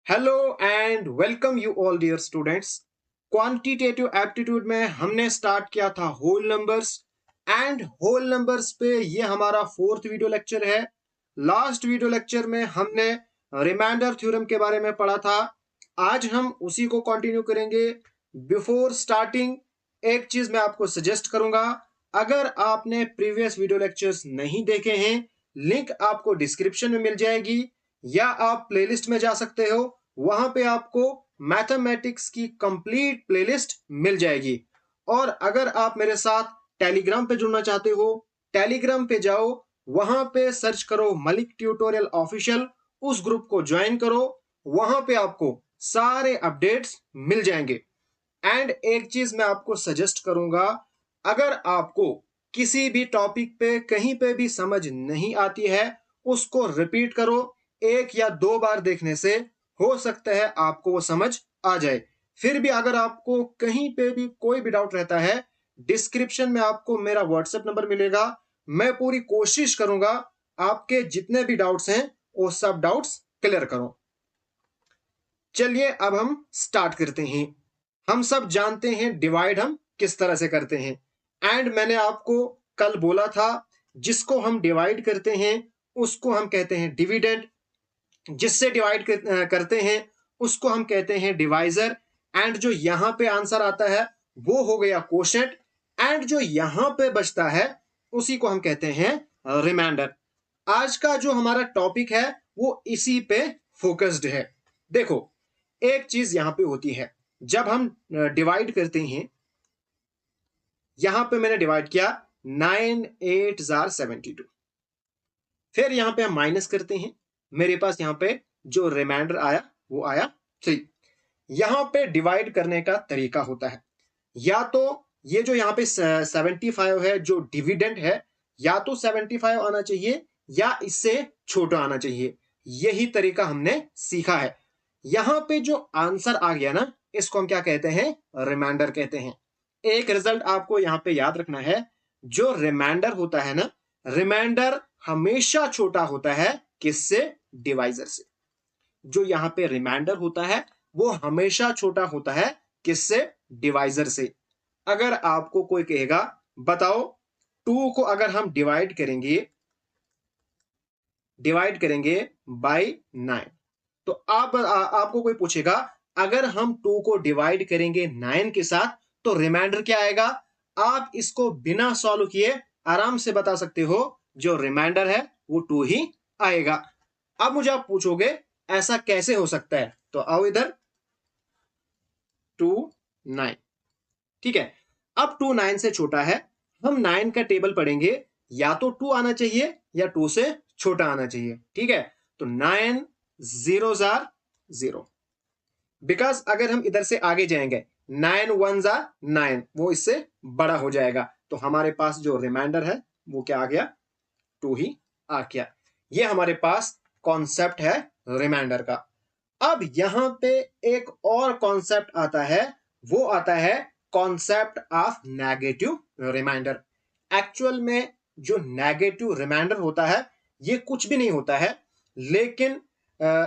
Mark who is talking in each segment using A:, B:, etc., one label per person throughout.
A: Hello and welcome you all dear students. Quantitative aptitude में हमने start किया था whole numbers and whole numbers पे ये हमारा फोर्थ वीडियो लेक्चर है। लास्ट वीडियो लेक्चर में हमने रिमाइंडर थ्योरम के बारे में पढ़ा था। आज हम उसी को कंटिन्यू करेंगे। बिफोर स्टार्टिंग एक चीज मैं आपको सजेस्ट करूंगा, अगर आपने प्रीवियस वीडियो लेक्चर्स नहीं देखे हैं, लिंक आपको डिस्क्रिप्शन में मिल जाएगी या आप प्लेलिस्ट में जा सकते हो, वहां पे आपको मैथमेटिक्स की कंप्लीट प्लेलिस्ट मिल जाएगी। और अगर आप मेरे साथ टेलीग्राम पे जुड़ना चाहते हो, टेलीग्राम पे जाओ, वहां पे सर्च करो मलिक ट्यूटोरियल ऑफिशियल, उस ग्रुप को ज्वाइन करो, वहां पे आपको सारे अपडेट्स मिल जाएंगे। एंड एक चीज मैं आपको सजेस्ट करूंगा, अगर आपको किसी भी टॉपिक पे कहीं पे भी समझ नहीं आती है, उसको रिपीट करो। एक या दो बार देखने से हो सकता है आपको वो समझ आ जाए। फिर भी अगर आपको कहीं पे भी कोई भी डाउट रहता है, डिस्क्रिप्शन में आपको मेरा व्हाट्सएप नंबर मिलेगा। मैं पूरी कोशिश करूंगा आपके जितने भी डाउट्स हैं वो सब डाउट्स क्लियर करूं। चलिए अब हम स्टार्ट करते हैं। हम सब जानते हैं डिवाइड हम किस तरह से करते हैं, एंड मैंने आपको कल बोला था जिसको हम डिवाइड करते हैं उसको हम कहते हैं डिविडेंड, जिससे डिवाइड करते हैं उसको हम कहते हैं डिवाइजर, एंड जो यहां पे आंसर आता है वो हो गया कोशेंट, एंड जो यहां पे बचता है उसी को हम कहते हैं रिमाइंडर। आज का जो हमारा टॉपिक है वो इसी पे फोकस्ड है। देखो एक चीज यहां पे होती है, जब हम डिवाइड करते हैं, यहां पे मैंने डिवाइड किया 9 8 72, फिर यहां पे हम माइनस करते हैं, मेरे पास यहां पे जो रिमाइंडर आया वो आया 3। यहां पे डिवाइड करने का तरीका होता है, या तो ये जो यहां पे 75 है जो डिविडेंड है, या तो 75 आना चाहिए या इससे छोटा आना चाहिए। यही तरीका हमने सीखा है। यहां पे जो आंसर आ गया ना, इसको हम क्या कहते हैं, रिमाइंडर कहते हैं। एक रिजल्ट आपको यहां पे याद रखना है, जो रिमाइंडर होता है ना, रिमाइंडर हमेशा छोटा होता है किससे, डिवाइजर से। जो यहां पे रिमाइंडर होता है वो हमेशा छोटा होता है किससे, डिवाइजर से। अगर आपको कोई कहेगा बताओ 2 को अगर हम डिवाइड करेंगे बाय 9, तो आपको कोई पूछेगा अगर हम 2 को डिवाइड करेंगे 9 के साथ तो रिमाइंडर क्या आएगा। आप इसको बिना सॉल्व किए आराम से बता सकते हो, जो रिमाइंडर है वो 2 ही आएगा। अब मुझे आप पूछोगे ऐसा कैसे हो सकता है, तो आओ इधर, 2 9, ठीक है। अब 2 9 से छोटा है, हम 9 का टेबल पढ़ेंगे, या तो 2 आना चाहिए या 2 से छोटा आना चाहिए, ठीक है। तो 9 0 जार 0, बिकॉज अगर हम इधर से आगे जाएंगे 9 1 जार 9, वो इससे बड़ा हो जाएगा, तो हमारे पास जो रिमाइंडर है वो क्या आ गया, 2 ही आ गया। ये हमारे पास कॉन्सेप्ट है रिमाइंडर का। अब यहां पे एक और कॉन्सेप्ट आता है, वो आता है concept of negative remainder. Actual में जो नेगेटिव रिमाइंडर होता है ये कुछ भी नहीं होता है, लेकिन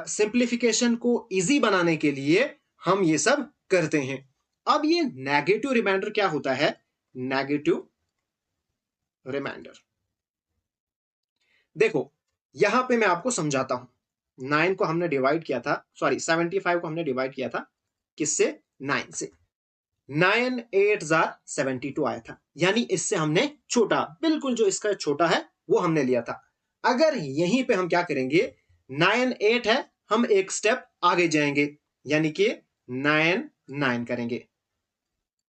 A: सिंप्लीफिकेशन को इजी बनाने के लिए हम ये सब करते हैं। अब ये नेगेटिव रिमाइंडर क्या होता है, नेगेटिव रिमाइंडर देखो यहां पे मैं आपको समझाता हूं। 9 को हमने डिवाइड किया था, सॉरी 75 को हमने डिवाइड किया था किससे, 9 से। 9 8 जार 72 आया था, यानी इससे हमने छोटा, बिल्कुल जो इसका छोटा है वो हमने लिया था। अगर यहीं पे हम क्या करेंगे, 9 8 है, हम एक स्टेप आगे जाएंगे, यानी कि 9 9 करेंगे,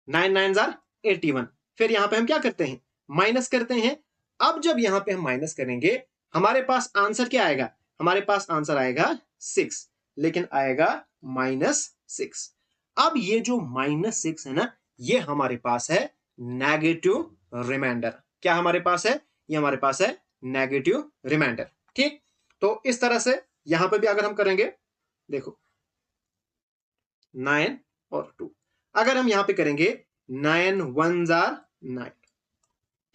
A: 9 9 जार 81। फिर यहां पे हम क्या करते हैं, माइनस करते हैं। अब जब यहां पे हम माइनस करेंगे, हमारे पास आंसर क्या आएगा, हमारे पास आंसर आएगा 6, लेकिन आएगा -6। अब ये जो -6 है ना, ये हमारे पास है नेगेटिव रिमाइंडर। क्या हमारे पास है, ये हमारे पास है नेगेटिव रिमाइंडर, ठीक। तो इस तरह से यहां पे भी अगर हम करेंगे, देखो 9 और 2, अगर हम यहां पे करेंगे 9 1 जार 9,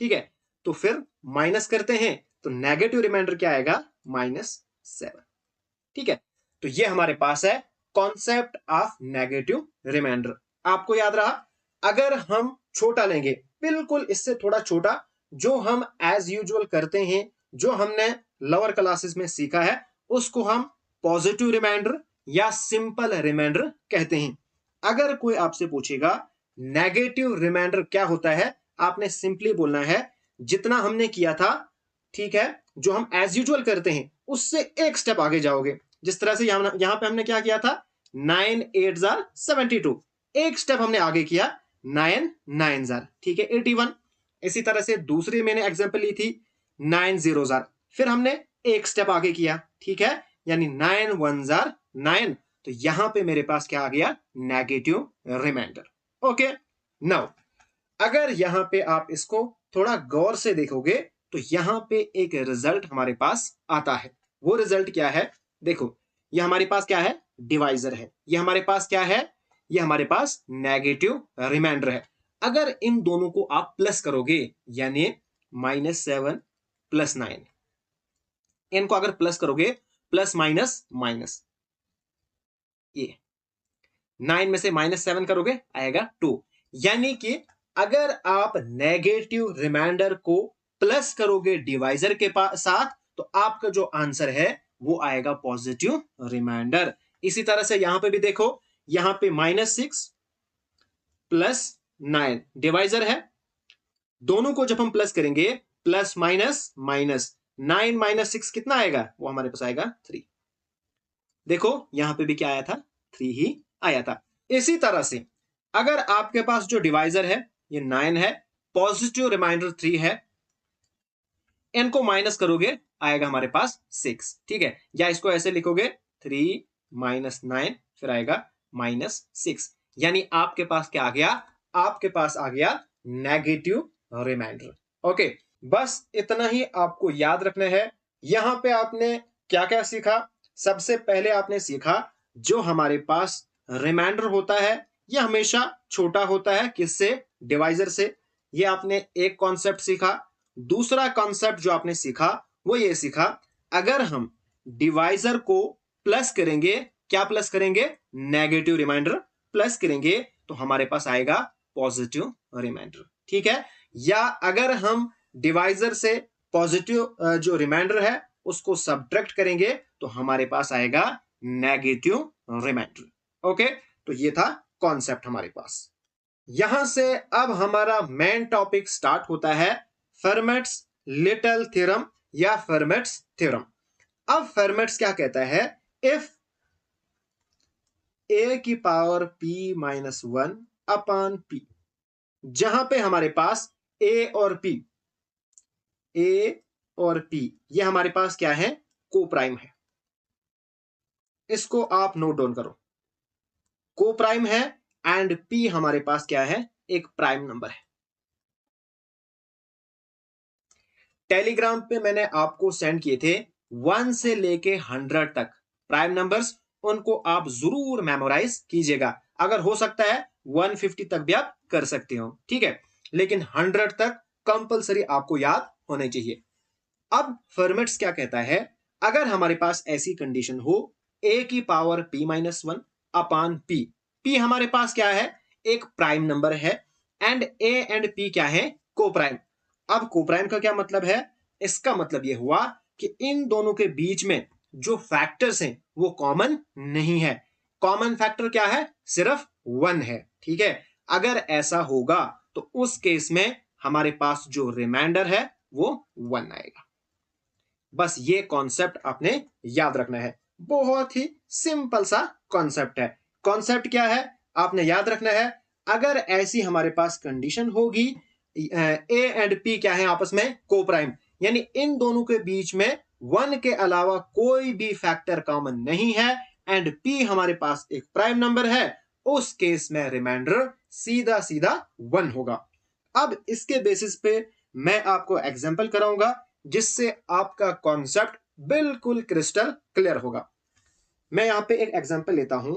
A: ठीक है, तो फिर माइनस करते हैं, तो नेगेटिव रिमाइंडर क्या आएगा, -7, ठीक है। तो ये हमारे पास है कॉन्सेप्ट ऑफ नेगेटिव रिमाइंडर। आपको याद रहा, अगर हम छोटा लेंगे, बिल्कुल इससे थोड़ा छोटा, जो हम एज यूजुअल करते हैं, जो हमने लोअर क्लासेस में सीखा है, उसको हम पॉजिटिव रिमाइंडर या सिंपल रिमाइंडर कहते हैं। अगर कोई आपसे पूछेगा नेगेटिव रिमाइंडर क्या होता है, आपने सिंपली बोलना है जितना हमने किया था, ठीक है, जो हम एज यूजुअल करते हैं उससे एक स्टेप आगे जाओगे। जिस तरह से यहां पे हमने क्या किया था, 9 8 जार 72, एक स्टेप हमने आगे किया, 9 9 जार, ठीक है, 81। इसी तरह से दूसरी मैंने एग्जांपल ली थी 9 0 जार, फिर हमने एक स्टेप आगे किया, ठीक है, यानी 9 1 जार 9। तो यहां पे मेरे पास क्या आ गया, नेगेटिव रिमाइंडर। ओके, नाउ अगर यहां पे आप इसको थोड़ा गौर से देखोगे तो यहां पे एक रिजल्ट हमारे पास आता है। वो रिजल्ट क्या है, देखो, ये हमारे पास क्या है, डिवाइजर है, ये हमारे पास क्या है, ये हमारे पास नेगेटिव रिमाइंडर है। अगर इन दोनों को आप प्लस करोगे, यानी -7 + 9, इनको अगर प्लस करोगे, प्लस माइनस माइनस, ये 9 में से -7 करोगे, आएगा 2। यानी कि अगर आप नेगेटिव रिमाइंडर को प्लस करोगे डिवाइजर के साथ, तो आपका जो आंसर है वो आएगा पॉजिटिव रिमाइंडर। इसी तरह से यहां पे भी देखो, यहां पे -6 + 9 डिवाइजर है, दोनों को जब हम प्लस करेंगे, प्लस माइनस माइनस, 9 - 6 कितना आएगा, वो हमारे पास आएगा 3। देखो यहां पे भी क्या आया था, 3 ही आया था। इसी तरह से अगर आपके पास जो डिवाइजर है ये 9 है, पॉजिटिव रिमाइंडर 3 है, इनको माइनस करोगे, आएगा हमारे पास 6, ठीक है, या इसको ऐसे लिखोगे 3 - 9, फिर आएगा -6। यानी आपके पास क्या आ गया, आपके पास आ गया नेगेटिव रिमाइंडर। ओके, बस इतना ही आपको याद रखना है। यहां पे आपने क्या क्या सीखा, सबसे पहले आपने सीखा जो हमारे पास रिमाइंडर होता है यह हमेशा छोटा होता है, किससे, डिवाइजर से। ये आपने एक कॉन्सेप्ट सीखा। दूसरा कॉन्सेप्ट जो आपने सीखा वो ये सीखा, अगर हम डिवाइजर को प्लस करेंगे, क्या प्लस करेंगे, नेगेटिव रिमाइंडर प्लस करेंगे, तो हमारे पास आएगा पॉजिटिव रिमाइंडर, ठीक है। या अगर हम डिवाइजर से पॉजिटिव जो रिमाइंडर है उसको सब्ट्रैक्ट करेंगे, तो हमारे पास आएगा नेगेटिव रिमाइंडर। ओके, तो ये था कॉन्सेप्ट हमारे पास। यहां से अब हमारा मेन टॉपिक स्टार्ट होता है, फर्मेट्स लिटिल थ्योरम या फर्मेट्स थ्योरम। अब फर्मेट्स क्या कहता है, इफ a⁻p−1 अपॉन p, जहां पे हमारे पास a और p ये हमारे पास क्या है, को प्राइम है। इसको आप नोट डाउन करो, को प्राइम है, एंड p हमारे पास क्या है, एक प्राइम नंबर है। टेलीग्राम पे मैंने आपको सेंड किए थे 1 से लेके 100 तक प्राइम नंबर्स, उनको आप जरूर मेमोराइज कीजिएगा। अगर हो सकता है 150 तक भी आप कर सकते हो, ठीक है, लेकिन 100 तक कंपलसरी आपको याद होने चाहिए। अब फर्मेट्स क्या कहता है, अगर हमारे पास ऐसी कंडीशन हो a⁻p−1 अपॉन p, p हमारे पास क्या है, एक प्राइम नंबर है, एंड a एंड p क्या है, को प्राइम। अब को प्राइम का क्या मतलब है, इसका मतलब यह हुआ कि इन दोनों के बीच में जो फैक्टर्स हैं वो कॉमन नहीं है। कॉमन फैक्टर क्या है, सिर्फ 1 है, ठीक है। अगर ऐसा होगा तो उस केस में हमारे पास जो रिमाइंडर है वो 1 आएगा। बस ये कॉन्सेप्ट आपने याद रखना है, बहुत ही सिंपल सा कॉन्सेप्ट है। कॉन्सेप्ट क्या है, आपने याद रखना है, अगर ऐसी हमारे पास कंडीशन होगी, ए एंड पी क्या है आपस में, को प्राइम, यानी इन दोनों के बीच में 1 के अलावा कोई भी फैक्टर कॉमन नहीं है, एंड पी हमारे पास एक प्राइम नंबर है, उस केस में रिमाइंडर सीधा सीधा 1 होगा। अब इसके बेसिस पे मैं आपको एग्जांपल कराऊंगा, जिससे आपका कॉन्सेप्ट बिल्कुल क्रिस्टल क्लियर होगा। मैं यहां पे एक एग्जांपल लेता हूं,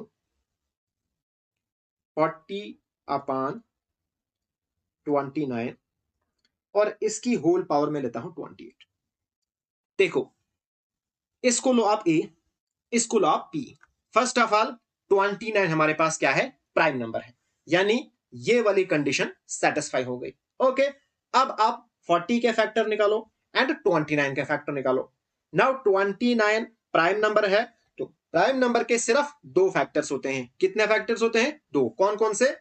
A: 40/29, और इसकी होल पावर में लेता हूं 28। देखो, इसको लो आप a, इसको लो आप p। फर्स्ट ऑफ ऑल 29 हमारे पास क्या है, प्राइम नंबर है, यानी ये वाली कंडीशन सेटिस्फाई हो गई। ओके, अब आप 40 के फैक्टर निकालो एंड 29 के फैक्टर निकालो। नाउ 29 प्राइम नंबर है, तो प्राइम नंबर के सिर्फ दो फैक्टर्स होते हैं। कितने फैक्टर्स होते हैं, दो। कौन कौन से,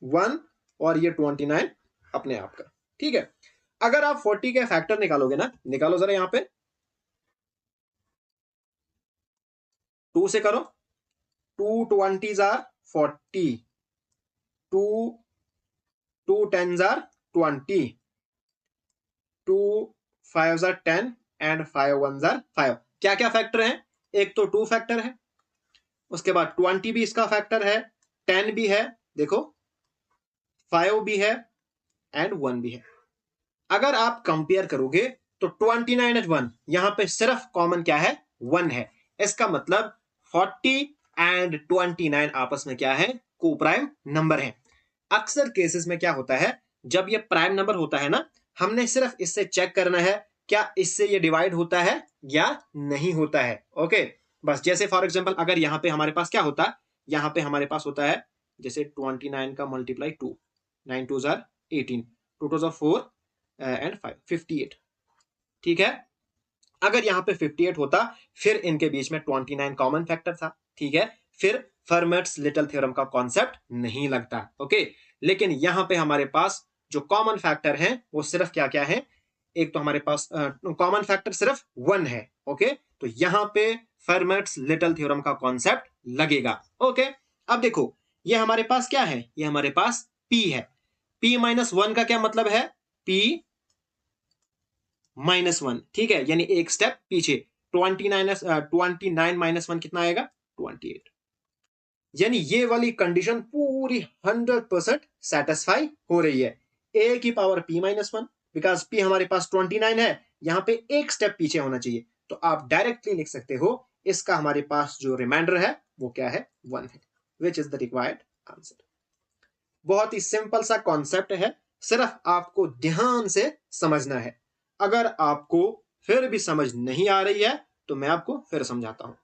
A: 1 और ये 29 अपने आप का। ठीक है, अगर आप 40 के फैक्टर निकालोगे ना, निकालो जरा यहां पे, 2 से करो, 2 20s are 40, 2 10s are 20, 2 5s are 10 and 5 1s are 5। क्या क्या फैक्टर है, एक तो 2 फैक्टर है, उसके बाद 20 भी इसका फैक्टर है, 10 भी है, देखो 5 भी है एंड 1 भी है। अगर आप कंपेयर करोगे तो 29 एंड 1, यहां पे सिर्फ कॉमन क्या है, 1 है। इसका मतलब 40 एंड 29 आपस में क्या है, को प्राइम नंबर है। अक्सर केसेस में क्या होता है, जब ये प्राइम नंबर होता है ना, हमने सिर्फ इससे चेक करना है क्या इससे ये डिवाइड होता है या नहीं होता है। ओके, बस जैसे फॉर एग्जांपल अगर यहाँ पे हमारे पास क्या होता है, यहाँ पे हमारे पास होता है जैसे 29 का multiply 2, 9 2s are 18, 2 2s are 4 and 5 58। ठीक है, अगर यहाँ पे 58 होता, फिर इनके बीच में 29 कॉमन फैक्टर था। ठीक है, फिर फर्मेट्स लिटिल थ्योरम का कॉन्सेप्ट नहीं लगता। ओके, लेकिन यहाँ पे हमारे पास जो कॉमन फैक्टर है वो सिर्फ क्या क्या है, एक तो हमारे पास कॉमन फैक्टर सिर्फ 1 है। ओके, तो यहाँ पे फर्मेट्स लिटिल थ्योरम का कॉन्सेप्ट लगेगा। ओके, अब देखो ये हमारे पास क्या है, ये हमारे पास p है। p माइनस 1 का क्या मतलब है, p -1। ठीक है, यानी एक स्टेप पीछे। 29 माइनस 1 कितना आएगा, 28। यानी ये वाली कंडीशन पूरी 100% सेटिस्फाई हो रही है। a की पावर p-1, बिकॉज p हमारे पास 29 है, यहां पे एक स्टेप पीछे होना चाहिए, तो आप डायरेक्टली लिख सकते हो इसका हमारे पास जो रिमाइंडर है वो क्या है, 1 है, विच इज द रिक्वायर्ड आंसर। बहुत ही सिंपल सा कॉन्सेप्ट है, सिर्फ आपको ध्यान से समझना है। अगर आपको फिर भी समझ नहीं आ रही है तो मैं आपको फिर समझाता हूं।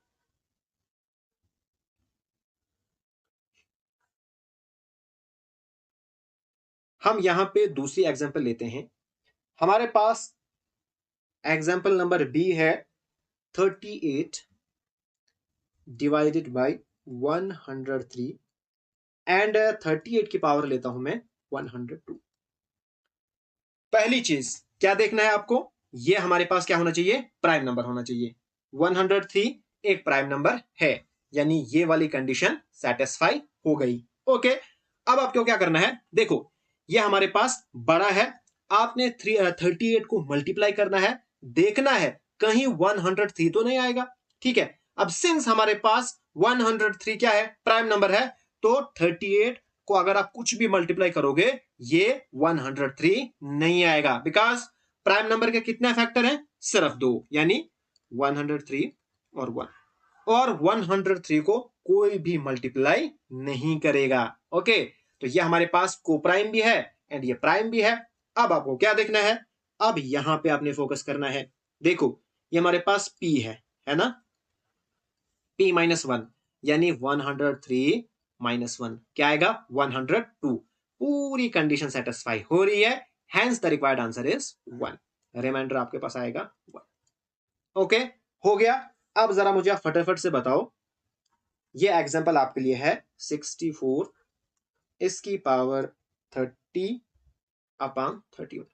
A: हम यहां पे दूसरी एग्जांपल लेते हैं। हमारे पास एग्जांपल नंबर बी है 38 डिवाइडेड बाय 103 एंड 38 की पावर लेता हूं मैं 102। पहली चीज क्या देखना है आपको, ये हमारे पास क्या होना चाहिए, प्राइम नंबर होना चाहिए। 103 एक प्राइम नंबर है, यानी ये वाली कंडीशन सेटिस्फाई हो गई। ओके, अब आपको क्या करना है, देखो ये हमारे पास बड़ा है, आपने 38 को मल्टीप्लाई करना है, देखना है कहीं 103 तो नहीं आएगा। ठीक है, अब सिंस हमारे पास 103 क्या है, प्राइम नंबर है, तो 38 को अगर आप कुछ भी मल्टीप्लाई करोगे ये 103 नहीं आएगा, बिकॉज प्राइम नंबर के कितने फैक्टर हैं, सिर्फ दो, यानी 103 और 1, और 103 को कोई भी मल्टीप्लाई नहीं करेगा। ओके, तो ये हमारे पास को प्राइम भी है एंड ये प्राइम भी है। अब आपको क्या देखना है, अब यहां पे आपने फोकस करना है। देखो ये हमारे पास p है ना, p-1, यानी 103 -1 क्या आएगा, 102। पूरी कंडीशन सेटिस्फाई हो रही है, hence the required answer is 1। Remainder आपके पास आएगा 1। ओके, हो गया। अब जरा मुझे आप फटाफट से बताओ, ये एग्जांपल आपके लिए है 64 इसकी पावर 30/31।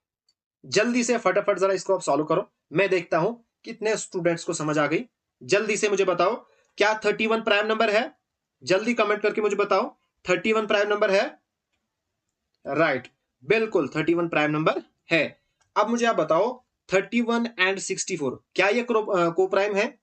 A: जल्दी से फटाफट जरा इसको आप सॉल्व करो, मैं देखता हूं कितने स्टूडेंट्स को समझ आ गई। जल्दी से मुझे बताओ, क्या 31 प्राइम नंबर है, जल्दी कमेंट करके मुझे बताओ 31 प्राइम नंबर है। राइट, बिल्कुल 31 प्राइम नंबर है। अब मुझे आप बताओ 31 एंड 64 क्या ये को प्राइम है।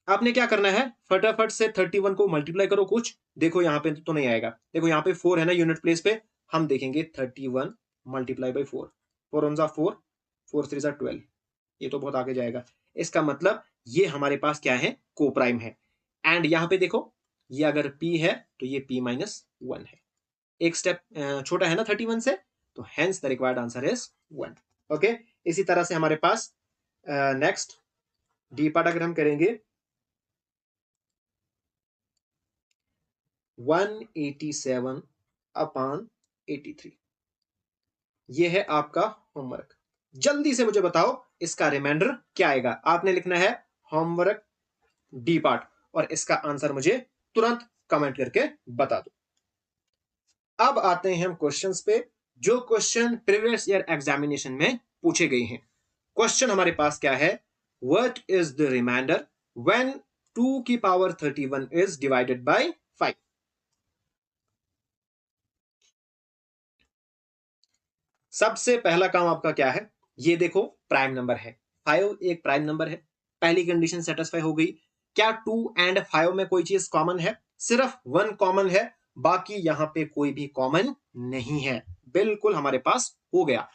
A: आपने क्या करना है, फटाफट से 31 को मल्टीप्लाई करो कुछ, देखो यहां पे तो नहीं आएगा, देखो यहां पे 4 है ना यूनिट प्लेस पे, हम देखेंगे 31 मल्टीप्लाई बाई 4, 4 1 4, 4 3 12, ये तो बहुत आगे जाएगा। इसका मतलब ये हमारे पास क्या है, को प्राइम है। एंड यहां पे देखो ये अगर p है तो ये p-1 है, एक स्टेप छोटा है ना 31 से, तो hence the required answer is 1। Okay, इसी तरह से हमारे पास नेक्स्ट डी पार्ट अगर हम करेंगे 187 अपॉन 83। ये है आपका होमवर्क। जल्दी से मुझे बताओ इसका रिमाइंडर क्या आएगा। आपने लिखना है होमवर्क डी पार्ट और इसका आंसर मुझे तुरंत कमेंट करके बता दो। अब आते हैं हम क्वेश्चंस पे, जो क्वेश्चन प्रीवियस ईयर एग्जामिनेशन में पूछे गए हैं। क्वेश्चन हमारे पास क्या है, what is the remainder when 2 की पावर 31 इज डिवाइडेड बाय 5। सबसे पहला काम आपका क्या है, ये देखो प्राइम नंबर है, 5 एक प्राइम नंबर है, पहली कंडीशन सेटिस्फाई हो गई। क्या 2 एंड 5 में कोई चीज कॉमन है? सिर्फ 1 कॉमन है, बाकी यहां पे कोई भी कॉमन नहीं है। बिल्कुल हमारे पास हो गया।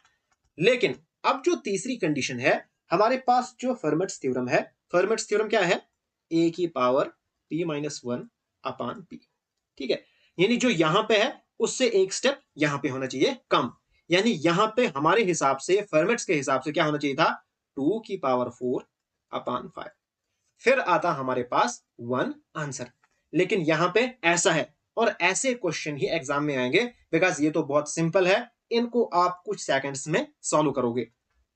A: लेकिन अब जो तीसरी कंडीशन है, हमारे पास जो फर्मेट्स थ्योरम है, फर्मेट्स थ्योरम क्या है, a की power p minus 1 upon p। ठीक है, यानी जो यहां पे है उससे एक स्टेप यहां पे होना चाहिए कम। यानी यहां पे हमारे हिसाब से, फर्मेट्स के हिसाब से क्या होना चाहिए था, 2 की पावर 4 अपॉन 5, फिर आता हमारे पास 1 आंसर। लेकिन यहां पे ऐसा है, और ऐसे क्वेश्चन ही एग्जाम में आएंगे, बिकॉज ये तो बहुत सिंपल है, इनको आप कुछ सेकंड्स में सॉल्व करोगे।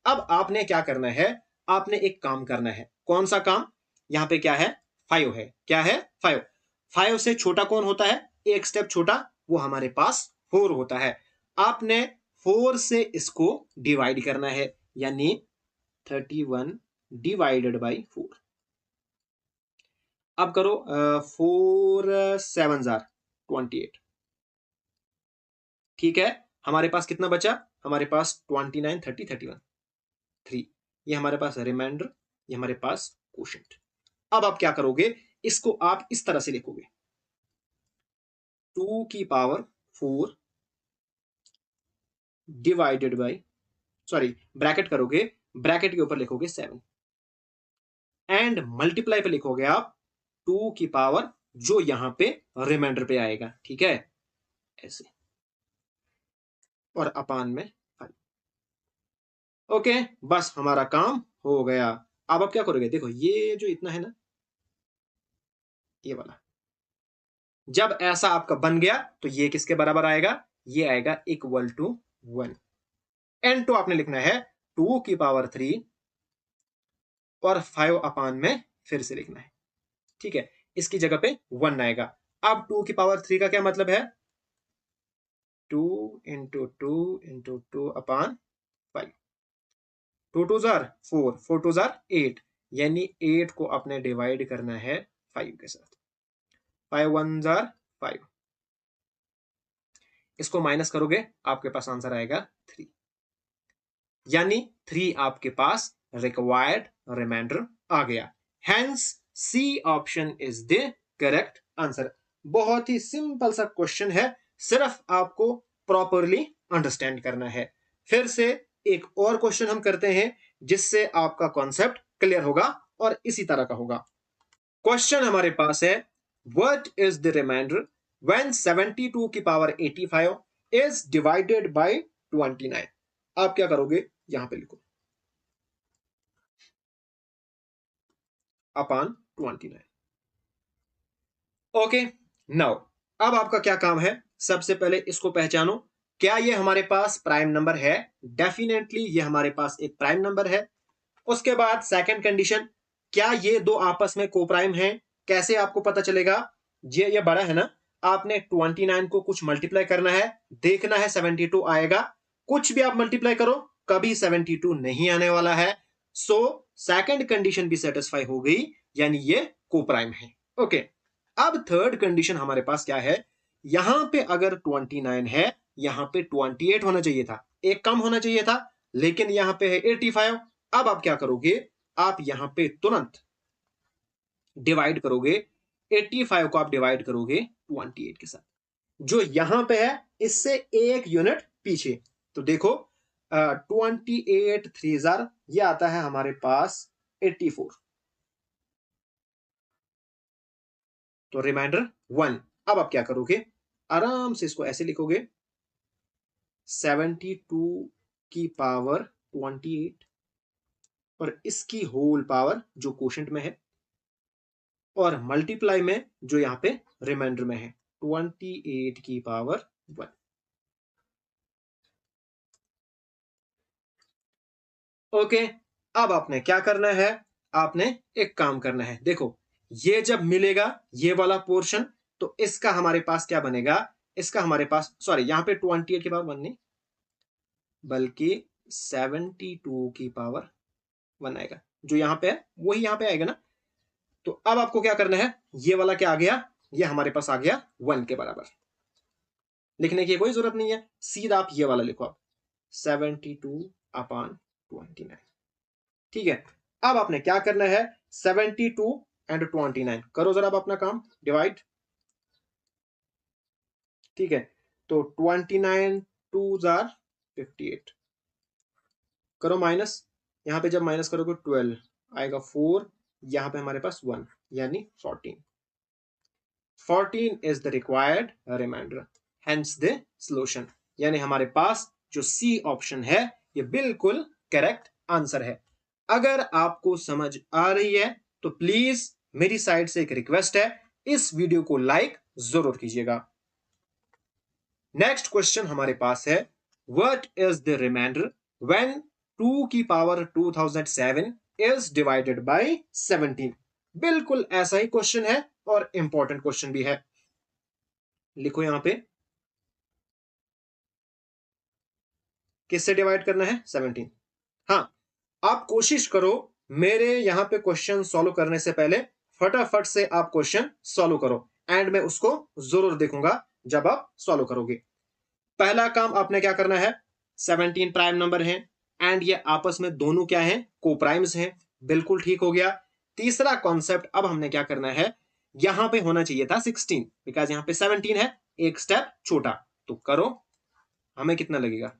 A: अब आपने क्या करना है, आपने एक काम करना है। कौन सा काम? यहां पे क्या है, 5 है। क्या है, 5। 5 से छोटा कौन होता है, एक स्टेप छोटा, वो हमारे पास 4 होता है। आपने 4 से इसको डिवाइड करना है, यानी 31 डिवाइडेड बाई 4। अब करो 4 7 जार 28। ठीक है, हमारे पास कितना बचा, हमारे पास 29 30 31 3। ये हमारे पास रिमाइंडर, ये हमारे पास क्वोशिएंट। अब आप क्या करोगे, इसको आप इस तरह से लिखोगे, 2 की power 4 divided by, sorry bracket करोगे, ब्रैकेट के ऊपर लिखोगे 7 एंड मल्टीप्लाई पे लिखोगे आप 2 की पावर जो यहां पे रिमाइंडर पे आएगा। ठीक है, ऐसे, और अपान में 5। ओके, बस हमारा काम हो गया। अब आप क्या करोगे, देखो ये जो इतना है ना, ये वाला, जब ऐसा आपका बन गया तो ये किसके बराबर आएगा, ये आएगा इक्वल टू 1। एन टू आपने लिखना है 2 की पावर 3 और 5 अपान में फिर से लिखना है। ठीक है, इसकी जगह पे 1 आएगा। अब 2 की पावर 3 का क्या मतलब है, 2 इंटू 2 इंटू 2 अपान 5। 2 2 जार 4, 4 2 जार 8, यानी 8 को आपने डिवाइड करना है 5 के साथ। 5 1 जार 5, इसको माइनस करोगे आपके पास आंसर आएगा 3, यानी 3 आपके पास रिक्वायर्ड रिमाइंडर आ गया। Hence C option is the correct answer. बहुत ही सिंपल सा क्वेश्चन है, सिर्फ आपको प्रॉपरली अंडरस्टैंड करना है। फिर से एक और क्वेश्चन हम करते हैं, जिससे आपका कॉन्सेप्ट क्लियर होगा और इसी तरह का होगा। क्वेश्चन हमारे पास है, what is the remainder when 72 की पावर 85 इज डिवाइडेड बाय 29। आप क्या करोगे, यहां पे लिखो अपान 29। ओके, नाउ अब आपका क्या काम है, सबसे पहले इसको पहचानो, क्या ये हमारे पास प्राइम नंबर है? डेफिनेटली ये हमारे पास एक प्राइम नंबर है। उसके बाद सेकंड कंडीशन, क्या ये दो आपस में कोप्राइम हैं? कैसे आपको पता चलेगा, ये बड़ा है ना, आपने 29 को कुछ मल्टीप्लाई करना है, देखना है 72 आएगा। कुछ भी आप मल्टीप्लाई करो, कभी 72 नहीं आने वाला है। सो सेकंड कंडीशन भी सेटिस्फाई हो गई, यानी ये कोप्राइम है। ओके, अब थर्ड कंडीशन हमारे पास क्या है, यहां पे अगर 29 है, यहां पे 28 होना चाहिए था, एक कम होना चाहिए था, लेकिन यहां पे है 85। अब आप क्या करोगे, आप यहां पे तुरंत डिवाइड करोगे, 85 को आप डिवाइड करोगे 28 के साथ, जो यहां पे है इससे एक यूनिट पीछे। तो देखो 28 3 जार, ये आता है हमारे पास 84, तो रिमाइंडर 1। अब आप क्या करोगे, आराम से इसको ऐसे लिखोगे, 72 की पावर 28 और इसकी होल पावर जो क्वोशिएंट में है, और मल्टीप्लाई में जो यहां पे रिमाइंडर में है। 28 की पावर 1। ओके, अब आपने क्या करना है, आपने एक काम करना है। देखो ये जब मिलेगा ये वाला पोर्शन, तो इसका हमारे पास क्या बनेगा, इसका हमारे पास, सॉरी यहां पे 28 की पावर 1 नहीं बल्कि 72 की पावर 1 आएगा। जो यहां पे है वही यहां पे आएगा ना। तो अब आपको क्या करना है, ये वाला क्या आ गया, ये हमारे पास आ गया 1 के बराबर। लिखने की कोई जरूरत नहीं है, सीधा आप ये वाला लिखो आप 72/29। ठीक है, अब आपने क्या करना है, 72 एंड 29 करो जरा अब अपना काम, डिवाइड। ठीक है, तो 29 2s आर 58, करो माइनस। यहां पे जब माइनस करोगे 12 आएगा 4, यहां पे हमारे पास 1 यानी 14। 14 is the required remainder, hence the solution. यानी हमारे पास जो सी ऑप्शन है ये बिल्कुल करेक्ट आंसर है। अगर आपको समझ आ रही है तो प्लीज मेरी साइड से एक रिक्वेस्ट है, इस वीडियो को लाइक जरूर कीजिएगा। नेक्स्ट क्वेश्चन हमारे पास है, what is the remainder when 2 की पावर 2007 इज डिवाइडेड बाय 17। बिल्कुल ऐसा ही क्वेश्चन है और इंपॉर्टेंट क्वेश्चन भी है। लिखो यहां पे किससे डिवाइड करना है, 17। हाँ, आप कोशिश करो मेरे यहां पे क्वेश्चन सॉल्व करने से पहले फटाफट से आप क्वेश्चन सॉल्व करो, एंड मैं उसको जरूर देखूंगा जब आप सॉल्व करोगे। पहला काम आपने क्या करना है, 17 प्राइम नंबर है एंड ये आपस में दोनों क्या है, को प्राइम्स हैं। बिल्कुल ठीक हो गया। तीसरा कॉन्सेप्ट अब हमने क्या करना है, यहां पे होना चाहिए था 16, बिकॉज यहां पे 17 है, एक स्टेप छोटा। तो करो, हमें कितना लगेगा,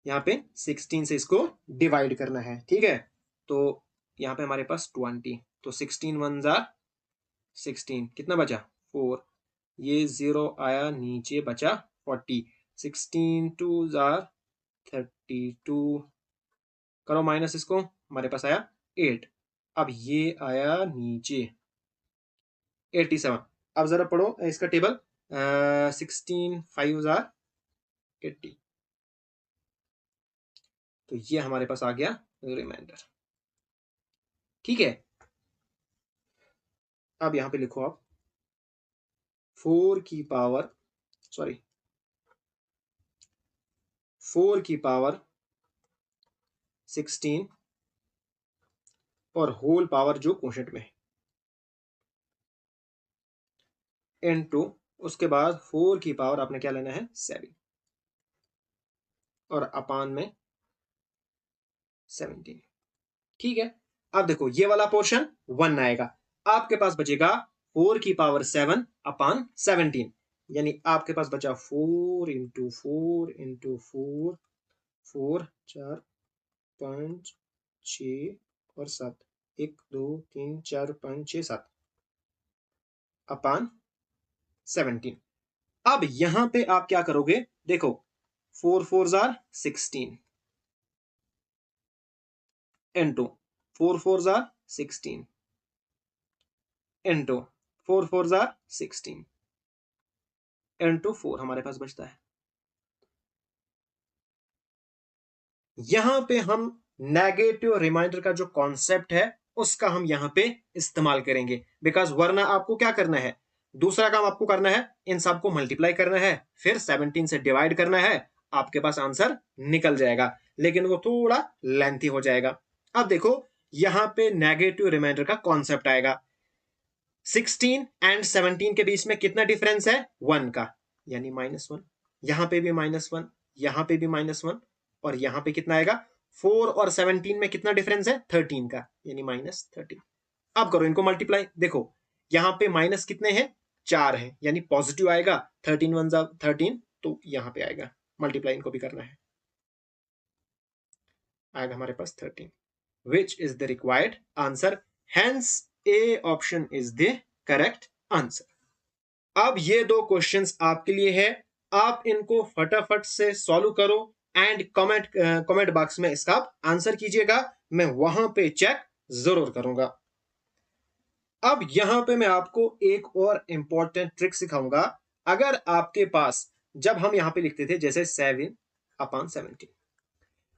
A: यहाँ पे 16 से इसको डिवाइड करना है। ठीक है, तो यहाँ पे हमारे पास 20, तो 16 1 जार 16, कितना बचा 4, ये 0 आया नीचे, बचा 40। 16 2 जार 32, करो माइनस इसको, हमारे पास आया 8। अब ये आया नीचे 87। अब जरा पढ़ो इसका टेबल, 16 5 जार 80, तो ये हमारे पास आ गया रिमाइंडर। ठीक है, अब यहां पे लिखो आप 4 की पावर, सॉरी 4 की पावर 16 और होल पावर जो क्वोशंट में है, इनटू उसके बाद 4 की पावर आपने क्या लेना है 7 और अपान में 17। ठीक है, अब देखो ये वाला पोर्शन 1 आएगा, आपके पास बचेगा 4 की पावर 7 अपान 17, यानी आपके पास बचा 4 इंटू 4 इंटू 4, 4 4 5 6 और 7, 1 2 3 4 5 6 7 अपान 17। अब यहां पे आप क्या करोगे, देखो 4 4 jar 16 into 4 4 jar 16 into 4 4 jar 16 into 4 हमारे पास बचता है। यहां पे हम नेगेटिव रिमाइंडर का जो कॉन्सेप्ट है उसका हम यहां पे इस्तेमाल करेंगे, बिकॉज वरना आपको क्या करना है, दूसरा काम आपको करना है, इन सबको मल्टीप्लाई करना है, फिर 17 से डिवाइड करना है, आपके पास आंसर निकल जाएगा, लेकिन वो थोड़ा लेंथी हो जाएगा। अब देखो यहां पे नेगेटिव रिमाइंडर का कॉन्सेप्ट आएगा, 16 एंड 17 के बीच में कितना डिफरेंस है, 1 का, यानी -1। यहां पे भी -1, यहां पे भी -1, और यहां पे कितना आएगा, 4 और 17 में कितना डिफरेंस है, 13 का, यानी -13। अब करो इनको मल्टीप्लाई, देखो यहां पे माइनस कितने हैं, 4 है, यानी पॉजिटिव आएगा, 13 1 13, तो यहां पे आएगा, मल्टीप्लाई इनको भी करना है, आएगा हमारे पास 13, विच is the required answer, hence A option is the correct answer. अब ये दो क्वेश्चंस आपके लिए है, आप इनको फटाफट से सॉल्व करो एंड कमेंट बॉक्स में इसका आंसर कीजिएगा, मैं वहां पे चेक जरूर करूंगा। अब यहां पे मैं आपको एक और इंपॉर्टेंट ट्रिक सिखाऊंगा। अगर आपके पास, जब हम यहां पे लिखते थे जैसे 7/17,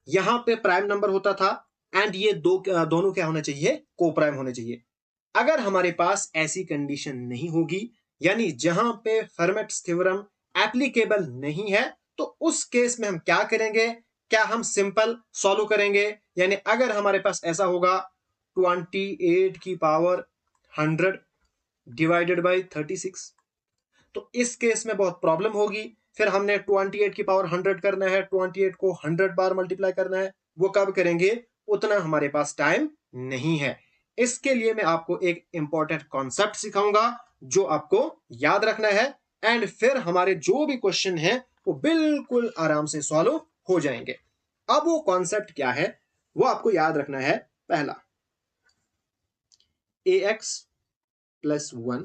A: यहां पे प्राइम नंबर होता था एंड ये दोनों क्या होना चाहिए, को प्राइम होने चाहिए। अगर हमारे पास ऐसी कंडीशन नहीं होगी, यानी जहां पे फर्मेट्स थ्योरम एप्लीकेबल नहीं है, तो उस केस में हम क्या करेंगे, क्या हम सिंपल सॉल्व करेंगे। यानी अगर हमारे पास ऐसा होगा 28 की पावर 100 डिवाइडेड बाई 36, तो इस केस में बहुत प्रॉब्लम होगी। फिर हमने 28 की पावर 100 करना है, 28 को 100 बार मल्टीप्लाई करना है। वो कब करेंगे, उतना हमारे पास टाइम नहीं है। इसके लिए मैं आपको एक इंपॉर्टेंट कॉन्सेप्ट सिखाऊंगा जो आपको याद रखना है, एंड फिर हमारे जो भी क्वेश्चन है वो बिल्कुल आराम से सॉल्व हो जाएंगे। अब वो कॉन्सेप्ट क्या है, वो आपको याद रखना है। पहला, ax+1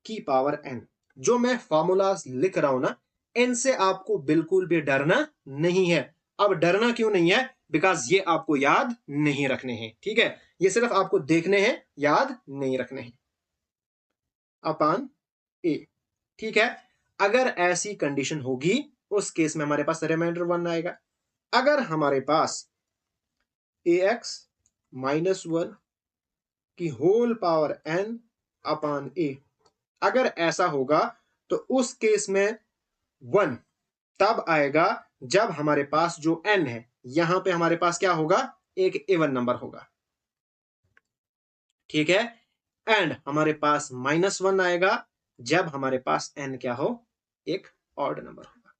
A: की पावर n। जो मैं फॉर्मूलाज लिख रहा हूं ना, इनसे आपको बिल्कुल भी डरना नहीं है। अब डरना क्यों नहीं है, बिकॉज ये आपको याद नहीं रखने हैं, ठीक है। ये सिर्फ आपको देखने हैं, याद नहीं रखने हैं। अपान ए, ठीक है। अगर ऐसी कंडीशन होगी, उस केस में हमारे पास रिमाइंडर 1 आएगा। अगर हमारे पास ax-1 की होल पावर n अपान ए, अगर ऐसा होगा तो उस केस में 1 तब आएगा जब हमारे पास जो n है, यहां पे हमारे पास क्या होगा, एक इवन नंबर होगा, ठीक है। एंड हमारे पास -1 आएगा जब हमारे पास n क्या हो, एक ऑड नंबर होगा।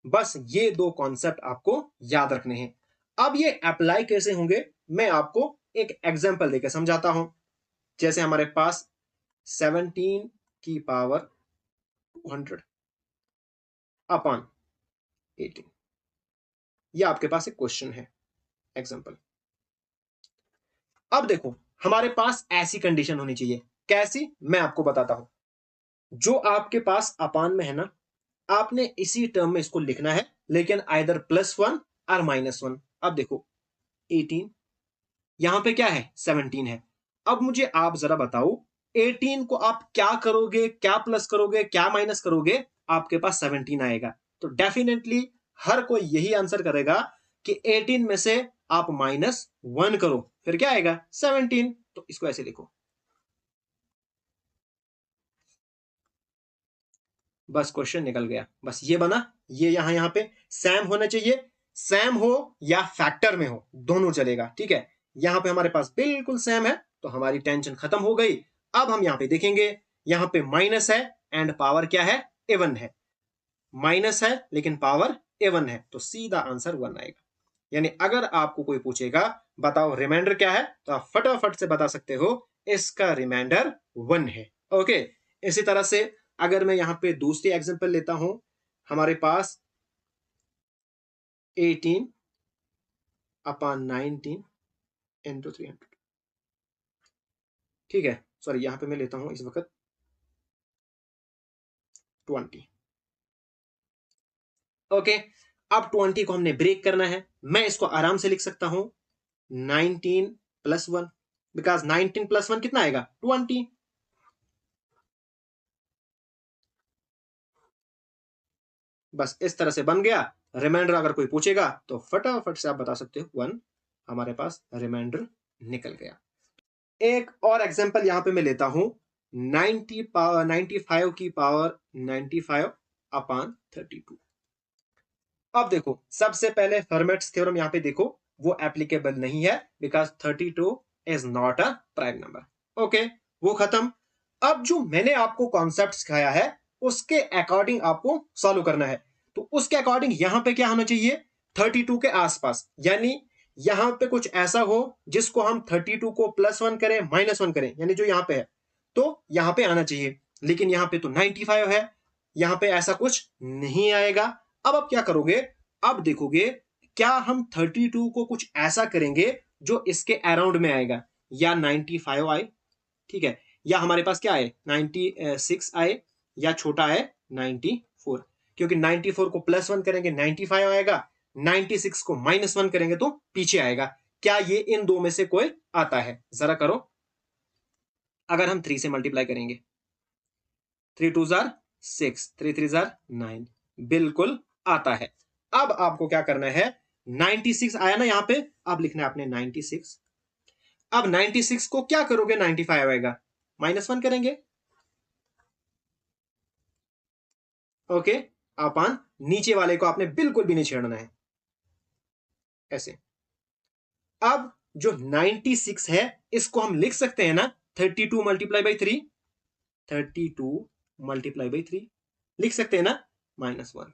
A: बस ये दो कॉन्सेप्ट आपको याद रखने हैं। अब ये अप्लाई कैसे होंगे, मैं आपको एक एग्जांपल देकर समझाता हूं। जैसे हमारे पास 17 की पावर 200 अपॉन 18, ये आपके पास एक क्वेश्चन है, एग्जांपल। अब देखो, हमारे पास ऐसी कंडीशन होनी चाहिए। कैसी, मैं आपको बताता हूं। जो आपके पास अपान में है ना, आपने इसी टर्म में इसको लिखना है, लेकिन आइदर +1 और -1। अब देखो 18, यहां पे क्या है, 17 है। अब मुझे आप जरा बताओ, 18 को आप क्या करोगे, क्या प्लस करोगे, क्या माइनस करोगे, आपके पास 17 आएगा। तो डेफिनेटली हर कोई यही आंसर करेगा कि 18 में से आप -1 करो, फिर क्या आएगा, 17। तो इसको ऐसे लिखो, बस क्वेश्चन निकल गया। बस ये बना, ये यहां पे सैम होना चाहिए। सैम हो या फैक्टर में हो, दोनों चलेगा, ठीक है। यहां पे हमारे पास बिल्कुल सैम है, तो हमारी टेंशन खत्म हो गई। अब हम यहां पे देखेंगे, यहां पे माइनस है एंड पावर क्या है, एवन है। माइनस है लेकिन पावर एवन है, तो सीधा आंसर 1 आएगा। यानी अगर आपको कोई पूछेगा बताओ रिमाइंडर क्या है, तो आप फटाफट से बता सकते हो, इसका रिमाइंडर 1 है। ओके, इसी तरह से अगर मैं यहां पे दूसरी एग्जांपल लेता हूं, हमारे पास 18 अपॉन 19 इंटू 300, ठीक है। सॉरी, यहां पे मैं लेता हूं इस वक्त 20। ओके, अब 20 को हमने ब्रेक करना है। मैं इसको आराम से लिख सकता हूं 19+1, बिकॉज 19+1 कितना आएगा, 20। बस इस तरह से बन गया। रिमाइंडर अगर कोई पूछेगा तो फटाफट से आप बता सकते हो 1, हमारे पास रिमाइंडर निकल गया। एक और एग्जांपल यहां पे मैं लेता हूं, 95 की पावर 95 अपान 32। अब देखो, सबसे पहले फर्मेट्स थ्योरम यहां पे देखो, वो एप्लीकेबल नहीं है, because 32 is not a prime number. Okay, वो खत्म। अब जो मैंने आपको कॉन्सेप्ट सिखाया है, उसके अकॉर्डिंग आपको सॉल्व करना है। तो उसके अकॉर्डिंग यहां पे क्या होना चाहिए, 32 के आसपास। यानी यहां पे कुछ ऐसा हो जिसको हम 32 को +1 करें, -1 करें, यानी जो यहां पे है, तो यहां पे आना चाहिए। लेकिन यहां पे तो 95 है, यहां पे ऐसा कुछ नहीं आएगा। अब आप क्या करोगे, अब देखोगे क्या हम 32 को कुछ ऐसा करेंगे जो इसके अराउंड में आएगा, या 95 आए, ठीक है, या हमारे पास क्या आए, 96 आए, या छोटा है 94। क्योंकि 94 को +1 करेंगे 95 आएगा, 96 को -1 करेंगे तो पीछे आएगा। क्या ये इन दो में से कोई आता है, जरा करो। अगर हम 3 से मल्टीप्लाई करेंगे, 3 2 जार 6, 3 3 जार 9, बिल्कुल आता है। अब आपको क्या करना है, 96 आया ना यहाँ पे, अब लिखना है आपने 96। अब 96 को क्या करोगे, 95 आएगा, -1 करेंगे। ओके, अपन नीचे वाले को आपने बिल्कुल भी नहीं छेड़ना है, ऐसे। अब जो 96 है इसको हम लिख सकते हैं ना 32 मल्टीप्लाई बाई 3, 32 मल्टीप्लाई बाई 3 लिख सकते हैं ना, -1।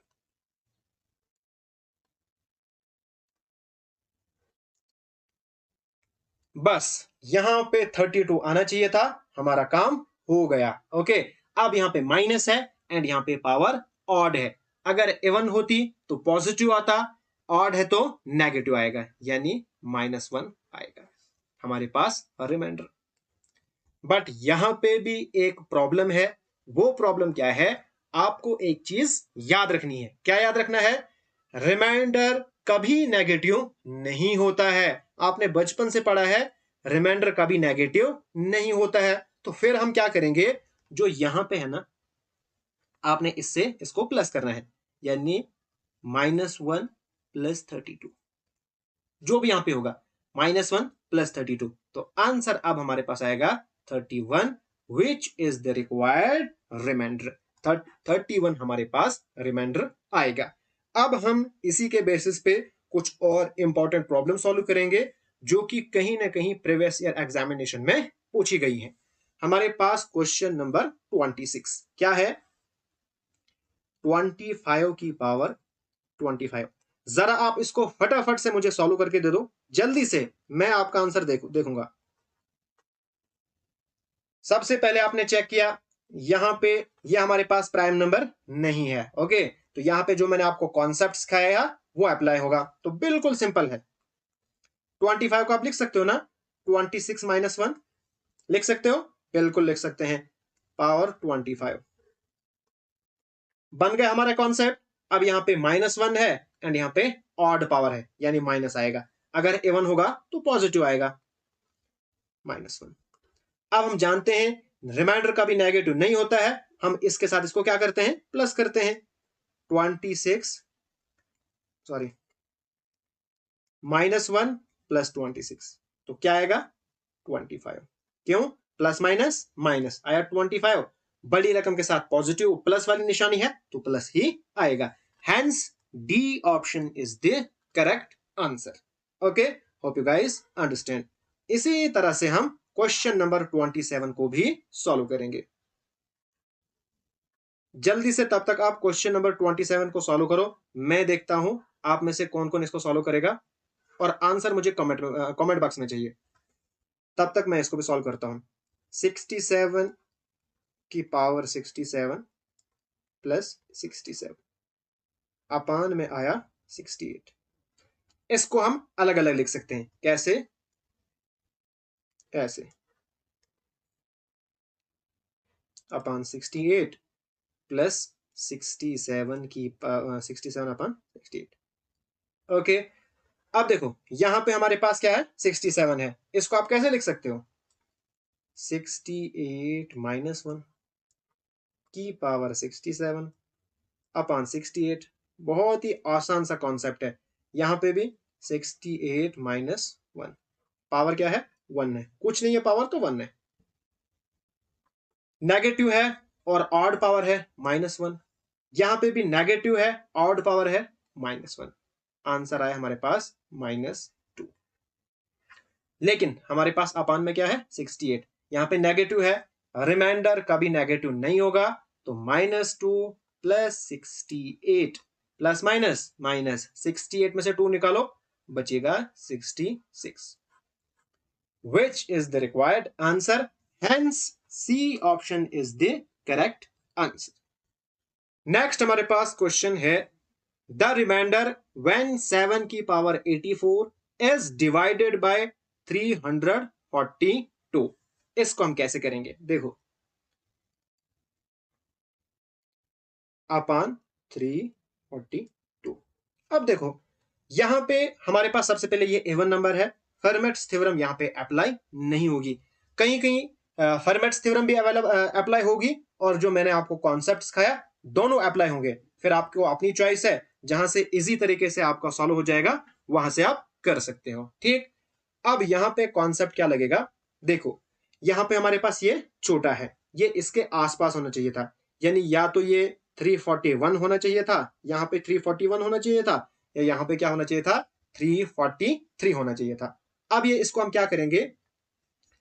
A: बस यहां पे 32 आना चाहिए था, हमारा काम हो गया। ओके, अब यहां पे माइनस है एंड यहां पे पावर ऑड है। अगर इवन होती तो पॉजिटिव आता, ऑड है तो नेगेटिव आएगा, यानी -1 आएगा हमारे पास रिमाइंडर। बट यहां पे भी एक प्रॉब्लम है। वो प्रॉब्लम क्या है, आपको एक चीज याद रखनी है। क्या याद रखना है, रिमाइंडर कभी नेगेटिव नहीं होता है। आपने बचपन से पढ़ा है रिमाइंडर कभी नेगेटिव नहीं होता है। तो फिर हम क्या करेंगे, जो यहां पे है ना, आपने इससे इसको प्लस करना है, यानी -1 + 32, जो भी यहां पे होगा -1 + 32। तो आंसर अब हमारे पास आएगा 31, which is the required remainder. 31 हमारे पास रिमाइंडर आएगा। अब हम इसी के बेसिस पे कुछ और इंपॉर्टेंट प्रॉब्लम सॉल्व करेंगे, जो कि कहीं ना कहीं प्रीवियस ईयर एग्जामिनेशन में पूछी गई है। हमारे पास क्वेश्चन नंबर 26 क्या है, 25 की पावर 25। जरा आप इसको फटाफट से मुझे सॉल्व करके दे दो, जल्दी से, मैं आपका आंसर देखूंगा। सबसे पहले आपने चेक किया यहां पे ये हमारे पास प्राइम नंबर नहीं है। ओके, तो यहां पे जो मैंने आपको कॉन्सेप्ट सिखाया वो अप्लाई होगा। तो बिल्कुल सिंपल है, 25 को आप लिख सकते हो ना, 26 - 1 लिख सकते हो, बिल्कुल लिख सकते हैं, पावर 25 बन गया हमारा कॉन्सेप्ट। अब यहाँ पे -1 है एंड यहाँ पे ऑड पावर है, यानी माइनस आएगा। अगर इवन होगा तो पॉजिटिव आएगा, -1। अब हम जानते हैं रिमाइंडर का भी नेगेटिव नहीं होता है, हम इसके साथ इसको क्या करते हैं, प्लस करते हैं। 26 सॉरी -1 + 26, तो क्या आएगा, 25। क्यों, प्लस माइनस माइनस आया, 25 बड़ी रकम के साथ पॉजिटिव प्लस वाली निशानी है तो प्लस ही आएगा। Hence D option is the correct answer. Okay, hope you guys understand. इसी तरह से हम क्वेश्चन नंबर 27 को भी सॉल्व करेंगे। जल्दी से तब तक आप क्वेश्चन नंबर 27 को सॉल्व करो, मैं देखता हूं आप में से कौन कौन इसको सॉल्व करेगा, और आंसर मुझे कमेंट बॉक्स में चाहिए। तब तक मैं इसको भी सॉल्व करता हूं। 67 की पावर 67 + 67 अपान में आया 68। इसको हम अलग अलग लिख सकते हैं, कैसे, ऐसे, अपान 68 + 67 की 67 अपान 68। ओके, अब देखो यहां पे हमारे पास क्या है, 67 है, इसको आप कैसे लिख सकते हो, 68 - 1 की पावर 67 अपान 68। बहुत ही आसान सा कॉन्सेप्ट है। यहां पे भी 68 - 1, पावर क्या है, 1 है, कुछ नहीं है, पावर तो 1 है। नेगेटिव है और ऑड पावर है -1, यहां पे भी नेगेटिव है, ऑड पावर है -1। आंसर आया हमारे पास -2। लेकिन हमारे पास अपान में क्या है, 68, यहां पे नेगेटिव है, रिमाइंडर कभी नेगेटिव नहीं होगा, तो -2 + 68 प्लस माइनस माइनस 68 में से 2 निकालो, बचेगा 66, which is the required answer. Hence C option is the correct answer. Next हमारे पास क्वेश्चन है, द रिमाइंडर व्हेन 7 की पावर 84 इज डिवाइडेड बाय 342। इसको हम कैसे करेंगे, देखो, अपान 342। अब देखो यहां पे हमारे पास सबसे पहले ये इवन नंबर है, फर्मेट्स थ्योरम यहां पे अप्लाई नहीं होगी। कहीं कहीं फर्मेट्स थ्योरम भी अप्लाई होगी और जो मैंने आपको कॉन्सेप्ट सिखाया दोनों अप्लाई होंगे। फिर आपको अपनी चॉइस है, जहां से इजी तरीके से आपका सॉल्व हो जाएगा वहां से आप कर सकते हो। ठीक, अब यहाँ पे कॉन्सेप्ट क्या लगेगा, देखो यहाँ पे हमारे पास ये छोटा है, ये इसके आसपास होना चाहिए था, यानी या तो ये 341 होना चाहिए था, यहाँ पे 341 होना चाहिए था, या यहाँ पे क्या होना चाहिए था, 343 होना चाहिए था। अब ये इसको हम क्या करेंगे,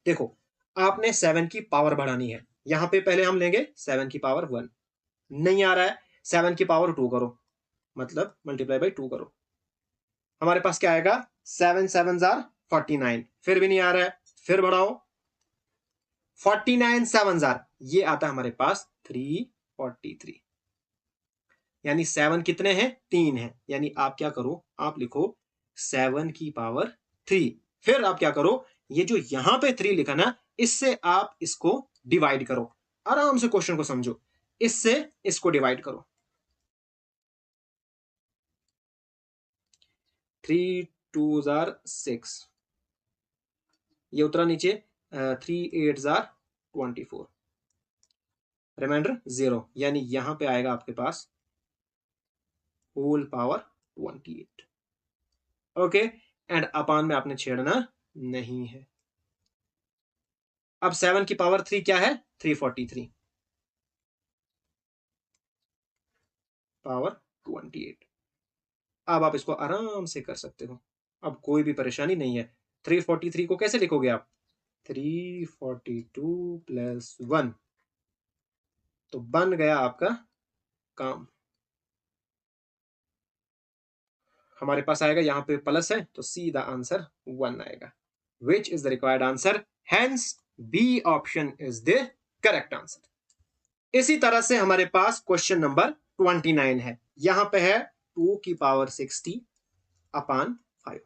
A: देखो आपने 7 की पावर बढ़ानी है, यहाँ पे पहले हम लेंगे 7 की पावर 1, नहीं आ रहा है, 7 की पावर 2 करो, मतलब मल्टीप्लाई बाई 2 करो, हमारे पास क्या आएगा, 7 7 जार 49, फिर भी नहीं आ रहा है, फिर बढ़ाओ 49 7 जार, ये आता है हमारे पास 343, यानी 7 कितने हैं, 3 है, यानी आप क्या करो, आप लिखो 7 की पावर 3, फिर आप क्या करो, ये जो यहां पे 3 लिखा ना, इससे आप इसको डिवाइड करो, आराम से क्वेश्चन को समझो, इससे इसको डिवाइड करो, 3 2 जार 6, ये उतरा नीचे, 3 8 जार 24, रिमाइंडर 0, यानी यहां पे आएगा आपके पास होल पावर 28। ओके, एंड अपान में आपने छेड़ना नहीं है। अब 7 की पावर 3 क्या है, 343 पावर 28। अब आप इसको आराम से कर सकते हो, अब कोई भी परेशानी नहीं है। 343 को कैसे लिखोगे आप, 342 प्लस 1, तो बन गया आपका काम। हमारे पास आएगा, यहां पे प्लस है तो सीधा आंसर 1 आएगा, which is the required answer, hence B option is the correct answer. इसी तरह से हमारे पास क्वेश्चन नंबर 29 है, यहां पे है 2 की पावर 60 अपान 5।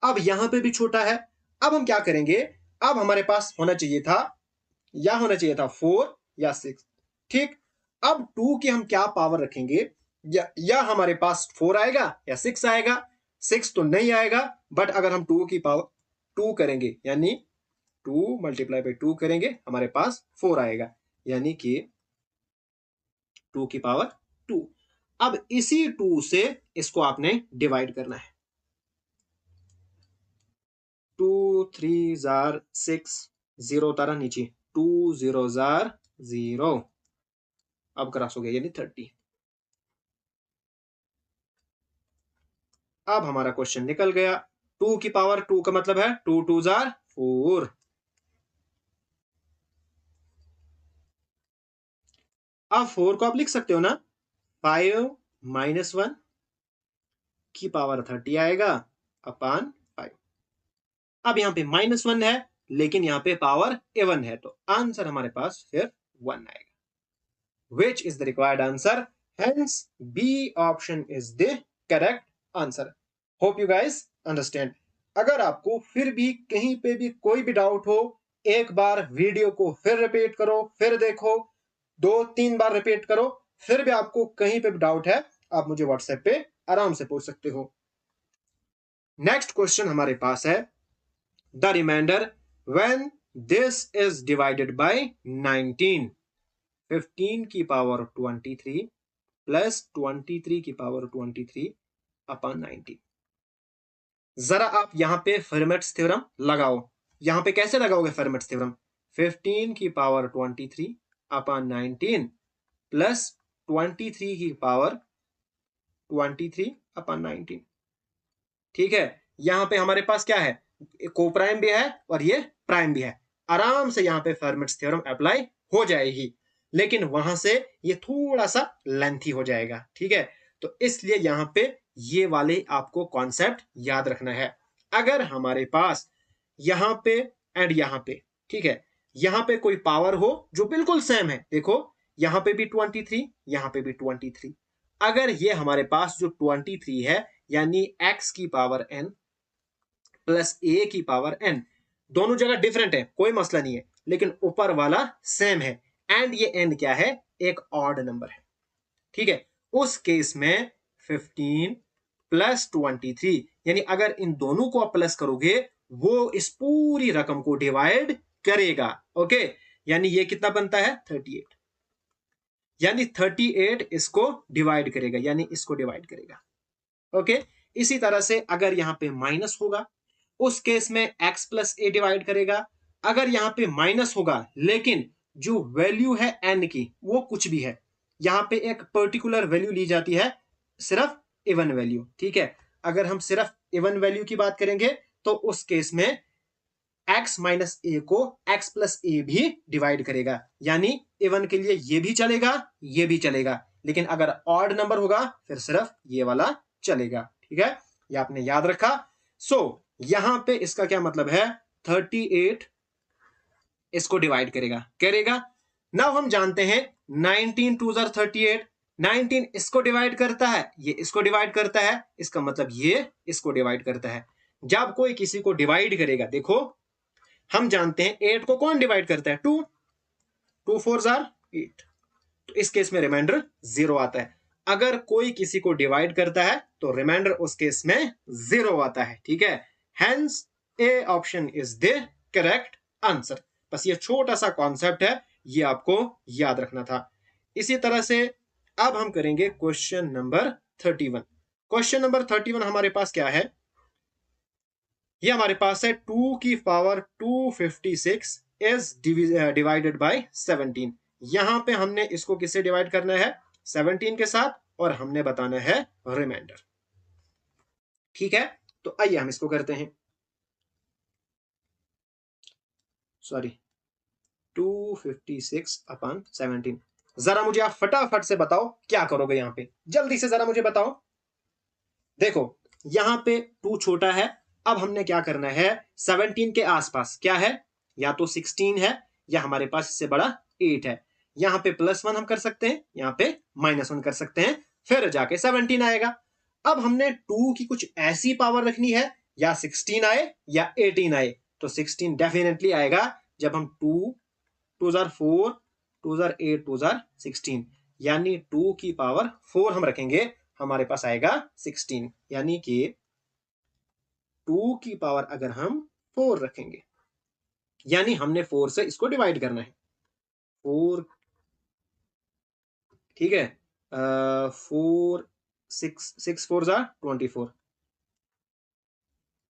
A: अब यहां पे भी छोटा है, अब हम क्या करेंगे, अब हमारे पास होना चाहिए था, या होना चाहिए था 4 या 6। ठीक, अब 2 की हम क्या पावर रखेंगे, या हमारे पास 4 आएगा या 6 आएगा, 6 तो नहीं आएगा, बट अगर हम 2 की पावर 2 करेंगे, यानी 2 मल्टीप्लाई बाई 2 करेंगे, हमारे पास 4 आएगा, यानी कि 2 की पावर 2। अब इसी 2 से इसको आपने डिवाइड करना है, 2 3 जार 6, 0 उतारा नीचे, 2 0 जार 0, अब क्रॉस हो गया यानी 30। अब हमारा क्वेश्चन निकल गया, 2 की पावर 2 का मतलब है 2 2 जार 4। अब 4 को आप लिख सकते हो ना, 5 माइनस 1 की पावर 30 आएगा अपान 5। अब यहां पे -1 है, लेकिन यहां पे पावर इवन है, तो आंसर हमारे पास फिर 1 आएगा, which is the required answer, hence B option is the correct answer. Hope you guys understand. अगर आपको फिर भी कहीं पे भी कोई भी डाउट हो, एक बार वीडियो को फिर रिपीट करो, फिर देखो, 2-3 बार रिपीट करो, फिर भी आपको कहीं पे भी डाउट है, आप मुझे व्हाट्सएप पे आराम से पूछ सकते हो। नेक्स्ट क्वेश्चन हमारे पास है, the remainder when this is divided by 19, 15 की पावर 23 प्लस 23 की पावर 23 अपॉन 19। जरा आप यहां पे फेरमेट्स थ्योरम लगाओ, यहां पे कैसे लगाओगे फेरमेट्स थ्योरम, 15 की पावर 23 अपॉन 19 प्लस 23 की पावर 23 अपॉन 19। ठीक है, यहां पे हमारे पास क्या है, को प्राइम भी है और ये प्राइम भी है, आराम से यहां पे फेरमेट्स थ्योरम अप्लाई हो जाएगी, लेकिन वहां से ये थोड़ा सा लेंथी हो जाएगा। ठीक है, तो इसलिए यहां पे ये वाले आपको कॉन्सेप्ट याद रखना है। अगर हमारे पास यहां पे एंड यहां पे, ठीक है, यहां पे कोई पावर हो जो बिल्कुल सेम है, देखो यहां पे भी 23, यहां पे भी 23, अगर ये हमारे पास जो 23 है, यानी x की पावर n प्लस a की पावर n, दोनों जगह डिफरेंट है, कोई मसला नहीं है, लेकिन ऊपर वाला सेम है, एंड ये n क्या है, एक ऑड नंबर है। ठीक है, उस केस में 15 प्लस 23, यानी अगर इन दोनों को आप प्लस करोगे, वो इस पूरी रकम को डिवाइड करेगा। ओके, यानी ये कितना बनता है 38, यानी 38 इसको डिवाइड करेगा, यानी इसको डिवाइड करेगा। ओके, इसी तरह से अगर यहां पे माइनस होगा उस केस में x प्लस ए डिवाइड करेगा। अगर यहां पे माइनस होगा लेकिन जो वैल्यू है n की वो कुछ भी है, यहां पे एक पर्टिकुलर वैल्यू ली जाती है, सिर्फ इवन वैल्यू। ठीक है, अगर हम सिर्फ इवन वैल्यू की बात करेंगे तो उस केस में x माइनस ए को x प्लस ए भी डिवाइड करेगा, यानी इवन के लिए ये भी चलेगा ये भी चलेगा, लेकिन अगर ऑड नंबर होगा फिर सिर्फ ये वाला चलेगा। ठीक है, ये आपने याद रखा। सो यहां पे इसका क्या मतलब है, 38 इसको डिवाइड करेगा। नाउ हम जानते हैं 19 टू 38, 19 इसको डिवाइड करता है, ये इसको डिवाइड करता है, इसका मतलब ये इसको डिवाइड करता है। जब कोई किसी को डिवाइड करेगा, देखो हम जानते हैं 8 को कौन डिवाइड करता है, 2, 2 4 8, तो इस केस में रिमाइंडर 0 आता है। अगर कोई किसी को डिवाइड करता है तो रिमाइंडर उस केस में 0 आता है। ठीक है, hence A option is the correct answer. बस ये छोटा सा कॉन्सेप्ट है, ये आपको याद रखना था। इसी तरह से अब हम करेंगे क्वेश्चन नंबर 31। क्वेश्चन नंबर 31 हमारे पास क्या है, ये हमारे पास है 2 की पावर 256 इज डिवाइडेड बाय 17। यहां पे हमने इसको किससे डिवाइड करना है, 17 के साथ, और हमने बताना है रिमाइंडर। ठीक है, तो आइए हम इसको करते हैं। Sorry, 256 upon 17। जरा मुझे आप फटाफट से बताओ क्या करोगे यहां पे, जल्दी से जरा मुझे बताओ। देखो यहां पे 2 छोटा है, अब हमने क्या करना है, 17 के आसपास क्या है, या तो 16 है या हमारे पास इससे बड़ा 8 है। यहां पे +1 हम कर सकते हैं, यहां पे -1 कर सकते हैं, फिर जाके 17 आएगा। अब हमने 2 की कुछ ऐसी पावर रखनी है, या 16 आए या 18 आए, तो 16 डेफिनेटली आएगा जब हम 2 2 4 2 8 2 16, यानी 2 की पावर 4 हम रखेंगे, हमारे पास आएगा 16, यानी कि 2 की पावर अगर हम 4 रखेंगे, यानी हमने 4 से इसको डिवाइड करना है, 4, ठीक है, 4 6 4 24,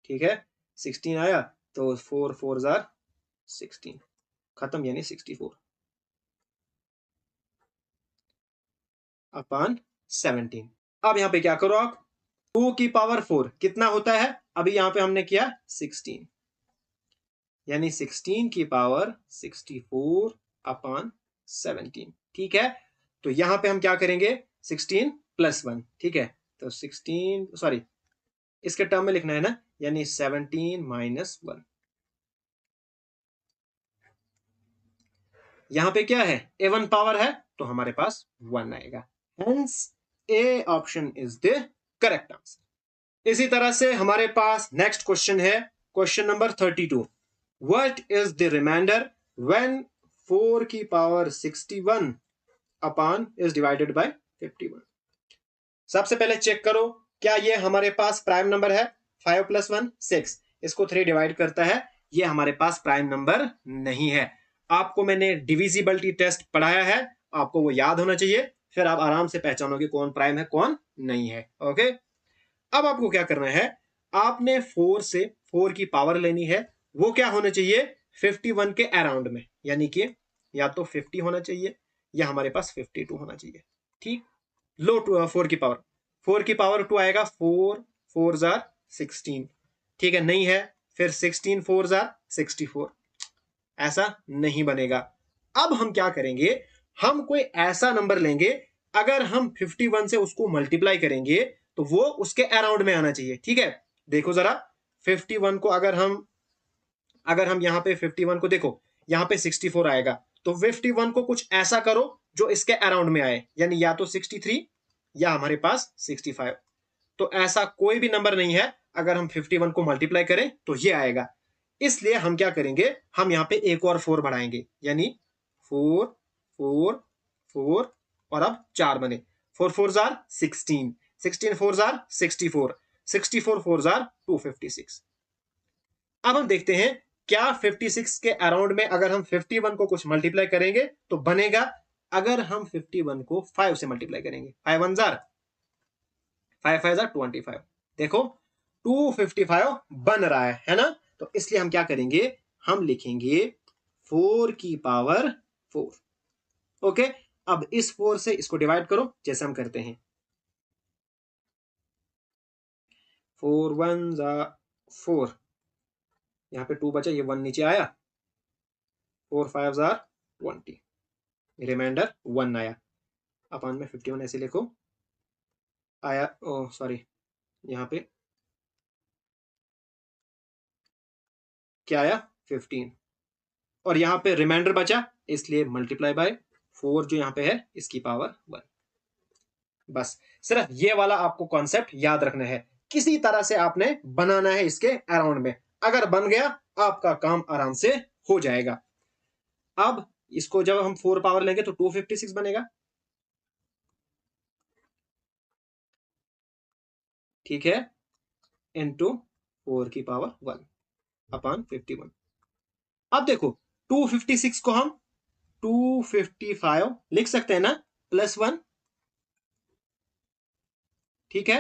A: ठीक है, 16 आया तो 4 4 16, खत्म, यानी 64 अपॉन 17। अब यहां पे क्या करो आप, 2 की पावर 4 कितना होता है, अभी यहां पे हमने किया 16, यानी 16 की पावर 64 अपॉन 17। ठीक है, तो यहां पे हम क्या करेंगे, 16 +1, ठीक है, तो 16 सॉरी इसके टर्म में लिखना है ना, यानी 17 -1। यहां पे क्या है, A1 पावर है तो हमारे पास 1 आएगा, hence A option is the correct answer. इसी तरह से हमारे पास नेक्स्ट क्वेश्चन है, question number 32। What is the remainder when 4 की power 61 upon is divided by 51। सबसे पहले चेक करो क्या ये हमारे पास प्राइम नंबर है, 5 + 1 6, इसको 3 डिवाइड करता है, ये हमारे पास प्राइम नंबर नहीं है। आपको मैंने डिविजिबिलिटी टेस्ट पढ़ाया है, आपको वो याद होना चाहिए, फिर आप आराम से पहचानोगे कौन प्राइम है कौन नहीं है। ओके, अब आपको क्या करना है, आपने 4 से 4 की पावर लेनी है, वो क्या होना चाहिए 51 के अराउंड में, यानी कि या तो 50 होना चाहिए या हमारे पास 52 होना चाहिए। ठीक, लो 4 की पावर, 4 की पावर 2 आएगा, 4 4 16, ठीक है, नहीं है, फिर 16 4 64, ऐसा नहीं बनेगा। अब हम क्या करेंगे, हम कोई ऐसा नंबर लेंगे, अगर हम 51 से उसको मल्टीप्लाई करेंगे तो वो उसके अराउंड में आना चाहिए। ठीक है, देखो जरा 51 को अगर हम यहाँ पे 51 को देखो, यहाँ पे 64 आएगा, तो 51 को कुछ ऐसा करो जो इसके अराउंड में आए, यानी या तो 63 या हमारे पास 65, तो ऐसा कोई भी नंबर नहीं है, अगर हम 51 को मल्टीप्लाई करें तो ये आएगा। इसलिए हम क्या करेंगे, हम यहाँ पे एक और 4 बढ़ाएंगे, यानी 4 4 4 और अब 4 बने, 4 4 16, 16 4 64, 64 4 256। अब हम देखते हैं क्या 56 के अराउंड में अगर हम 51 को कुछ मल्टीप्लाई करेंगे तो बनेगा? अगर हम 51 को 5 से मल्टीप्लाई करेंगे, 5 1 जार 5 5 जार 25, देखो 255 बन रहा है ना? तो इसलिए हम क्या करेंगे, हम लिखेंगे 4 की पावर 4। ओके, अब इस 4 से इसको डिवाइड करो जैसे हम करते हैं। 4 1 जा 4, यहाँ पे 2 बचा, ये 1 नीचे आया, 4 5 जार 20, रिमाइंडर 1 आया। अपान में 51 ऐसे लिखो, आया, ओ सॉरी, यहाँ पे क्या आया 15, और यहाँ पे रिमाइंडर बचा, इसलिए मल्टीप्लाई बाय 4 जो यहाँ पे है इसकी पावर 1। बस सिर्फ ये वाला आपको कॉन्सेप्ट याद रखना है, किसी तरह से आपने बनाना है इसके अराउंड में। अगर बन गया आपका काम आराम से हो जाएगा। अब इसको जब हम 4 पावर लेंगे तो 256 बनेगा, ठीक है, इंटू 4 की पावर 1 अपान 51। अब देखो 256 को हम 255 लिख सकते हैं ना, प्लस 1, ठीक है।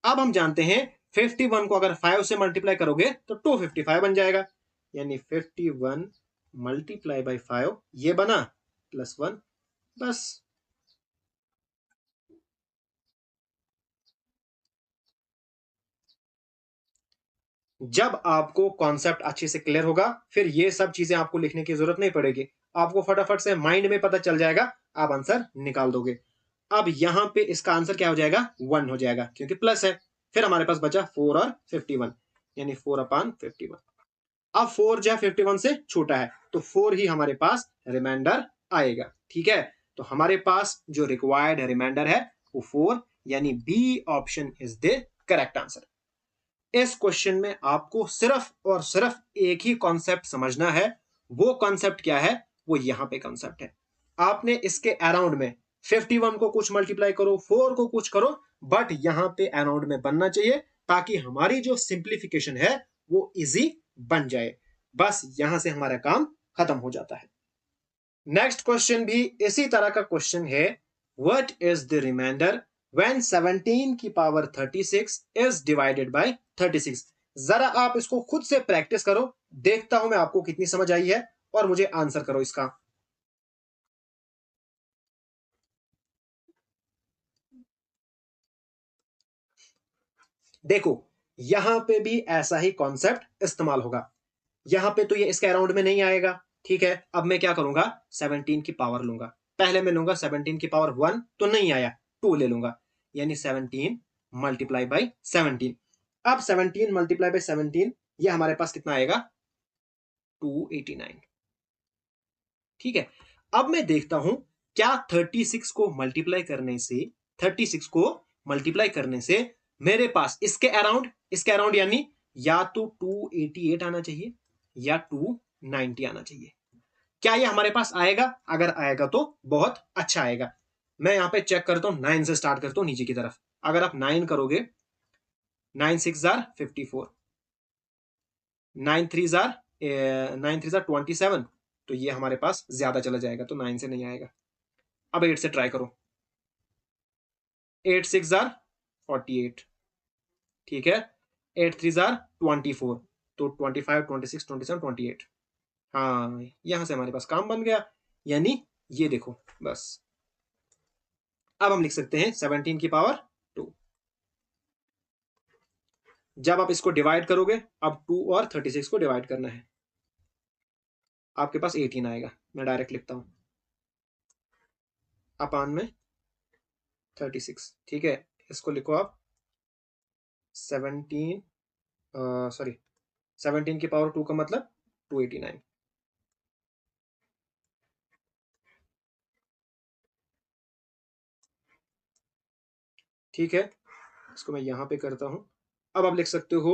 A: अब हम जानते हैं 51 को अगर 5 से मल्टीप्लाई करोगे तो 255 बन जाएगा, यानी 51 मल्टीप्लाई बाई 5 ये बना प्लस 1। बस जब आपको कॉन्सेप्ट अच्छे से क्लियर होगा फिर ये सब चीजें आपको लिखने की जरूरत नहीं पड़ेगी, आपको फटाफट से माइंड में पता चल जाएगा, आप आंसर निकाल दोगे। अब यहां पे इसका आंसर क्या हो जाएगा, 1 हो जाएगा क्योंकि प्लस है। फिर हमारे पास बचा 4 और 51, यानी 4 अपान 51। अब 4 जो है 51 से छोटा है तो 4 ही हमारे पास रिमाइंडर आएगा, ठीक है। तो हमारे पास जो रिक्वायर्ड रिमाइंडर है वो 4, यानी B option is the correct answer. इस क्वेश्चन में आपको सिर्फ और सिर्फ एक ही कॉन्सेप्ट समझना है। वो कॉन्सेप्ट क्या है, वो यहां पे कॉन्सेप्ट है। आपने इसके अराउंड में 51 को कुछ मल्टीप्लाई करो, 4 को कुछ करो, बट यहां पे अराउंड में बनना चाहिए ताकि हमारी जो सिंप्लीफिकेशन है वो इजी बन जाए। बस यहां से हमारा काम खत्म हो जाता है। नेक्स्ट क्वेश्चन भी इसी तरह का क्वेश्चन है, what is the remainder when 17 की पावर 36 इज डिवाइडेड बाय 36। जरा आप इसको खुद से प्रैक्टिस करो, देखता हूं मैं आपको कितनी समझ आई है, और मुझे आंसर करो इसका। देखो यहां पे भी ऐसा ही कॉन्सेप्ट इस्तेमाल होगा। यहां पे तो ये इसके अराउंड में नहीं आएगा, ठीक है। अब मैं क्या करूंगा, 17 की पावर लूंगा, पहले मैं लूंगा 17 की पावर 1 तो नहीं आया, 2 ले लूंगा, यानी 17 मल्टीप्लाई बाई 17। अब 17 मल्टीप्लाई बाई 17 ये हमारे पास कितना आएगा, 289, ठीक है। अब मैं देखता हूं क्या 36 को मल्टीप्लाई करने से, 36 को मल्टीप्लाई करने से मेरे पास इसके अराउंड यानी या तो 288 आना चाहिए या 290 आना चाहिए। क्या ये हमारे पास आएगा? अगर आएगा तो बहुत अच्छा आएगा। मैं यहां पे चेक करता हूं, 9 से स्टार्ट करता हूं नीचे की तरफ। अगर आप 9 करोगे, 9 6 जार 54, 9 3 जार 9 3 जार 27, तो ये हमारे पास ज्यादा चला जाएगा तो 9 से नहीं आएगा। अब 8 से ट्राई करो, 8 6 जार 48, ठीक है। 8 3 जार 24, तो 25 26 27 28। हाँ, यहां से हमारे पास काम बन गया, यानी ये देखो बस। अब हम लिख सकते हैं 17 की पावर 2। जब आप इसको डिवाइड करोगे, अब 2 और 36 को डिवाइड करना है, आपके पास 18 आएगा। मैं डायरेक्ट लिखता हूं, अपान में 36, ठीक है। इसको लिखो आप 17, सॉरी 17 की पावर 2 का मतलब 289, ठीक है। इसको मैं यहां पे करता हूं। अब आप लिख सकते हो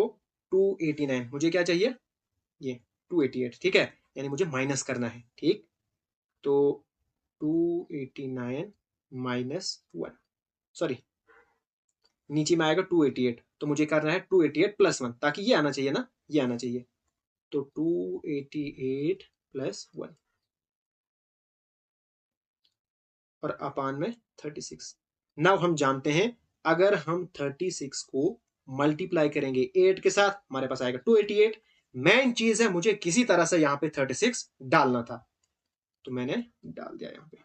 A: 289, मुझे क्या चाहिए, ये 288, ठीक है, यानी मुझे माइनस करना है, ठीक। तो 289 माइनस 1, सॉरी नीचे में आएगा 288, तो मुझे करना है 288 प्लस 1, ताकि ये आना चाहिए ना, ये आना चाहिए। तो 288 प्लस 1 और अपान में 36। नाउ हम जानते हैं अगर हम 36 को मल्टीप्लाई करेंगे 8 के साथ, हमारे पास आएगा 288। मेन चीज है मुझे किसी तरह से यहाँ पे 36 डालना था, तो मैंने डाल दिया यहाँ पे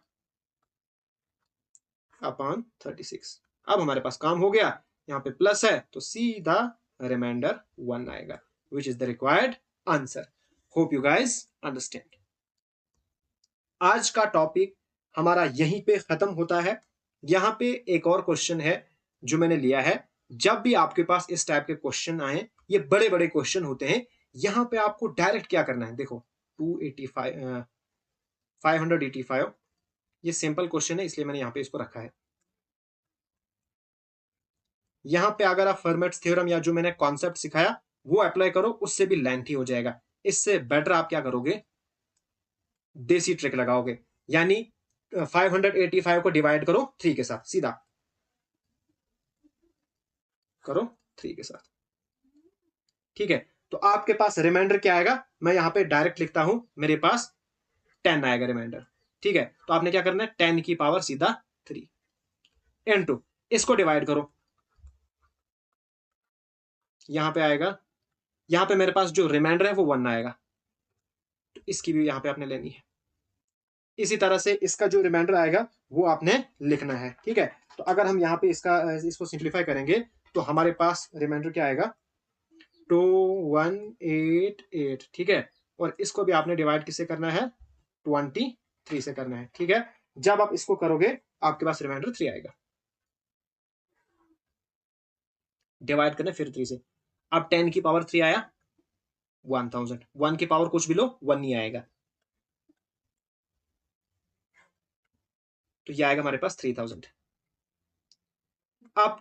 A: अपॉन 36। अब हमारे पास काम हो गया, यहाँ पे प्लस है तो सीधा रिमाइंडर 1 आएगा, which is the required answer. Hope you guys understand. आज का टॉपिक हमारा यहीं पे खत्म होता है। यहाँ पे एक और क्वेश्चन है जो मैंने लिया है। जब भी आपके पास इस टाइप के क्वेश्चन आए, ये बड़े बड़े क्वेश्चन होते हैं, यहाँ पे आपको डायरेक्ट क्या करना है, देखो 285 585, ये सिंपल क्वेश्चन है इसलिए मैंने यहाँ पे इसको रखा है। यहाँ पे अगर आप फर्मेट्स थ्योरम या जो मैंने कॉन्सेप्ट सिखाया वो अप्लाई करो, उससे भी लेंथी हो जाएगा। इससे बेटर आप क्या करोगे, देसी ट्रिक लगाओगे, यानी 585 को डिवाइड करो 3 के साथ, सीधा करो 3 के साथ, ठीक है। तो आपके पास रिमाइंडर क्या आएगा, मैं यहां पे डायरेक्ट लिखता हूं, मेरे पास 10 आएगा रिमाइंडर, ठीक है। तो आपने क्या करना है, 10 की पावर सीधा 3 इनटू, इसको डिवाइड करो, यहां पे आएगा, यहां पे मेरे पास जो रिमाइंडर है वो 1 आएगा, तो इसकी भी यहां पे आपने लेनी है। इसी तरह से इसका जो रिमाइंडर आएगा वो आपने लिखना है, ठीक है। तो अगर हम यहाँ पे इसको सिंप्लीफाई करेंगे तो हमारे पास रिमाइंडर क्या आएगा, 2188, ठीक है। और इसको भी आपने डिवाइड किससे करना है, 23 से करना है, ठीक है। जब आप इसको करोगे आपके पास रिमाइंडर 3 आएगा, डिवाइड करना फिर 3 से। अब 10 की पावर 3 आया 1000, 1 की पावर कुछ भी लो 1 नहीं आएगा, तो ये आएगा हमारे पास 3000। अब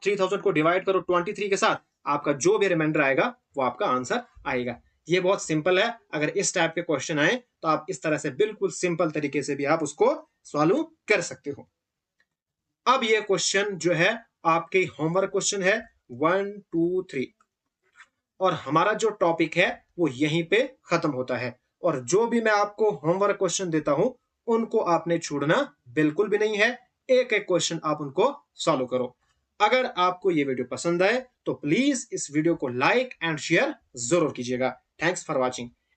A: 3000 को डिवाइड करो 23 के साथ, आपका जो भी रिमाइंडर आएगा वो आपका आंसर आएगा। ये बहुत सिंपल है, अगर इस टाइप के क्वेश्चन आए तो आप इस तरह से बिल्कुल सिंपल तरीके से भी आप उसको सॉल्व कर सकते हो। अब ये क्वेश्चन जो है आपके होमवर्क क्वेश्चन है 1 2 3, और हमारा जो टॉपिक है वो यहीं पे खत्म होता है। और जो भी मैं आपको होमवर्क क्वेश्चन देता हूं उनको आपने छोड़ना बिल्कुल भी नहीं है, एक एक क्वेश्चन आप उनको सॉल्व करो। अगर आपको ये वीडियो पसंद आए तो प्लीज इस वीडियो को लाइक एंड शेयर जरूर कीजिएगा। Thanks for watching.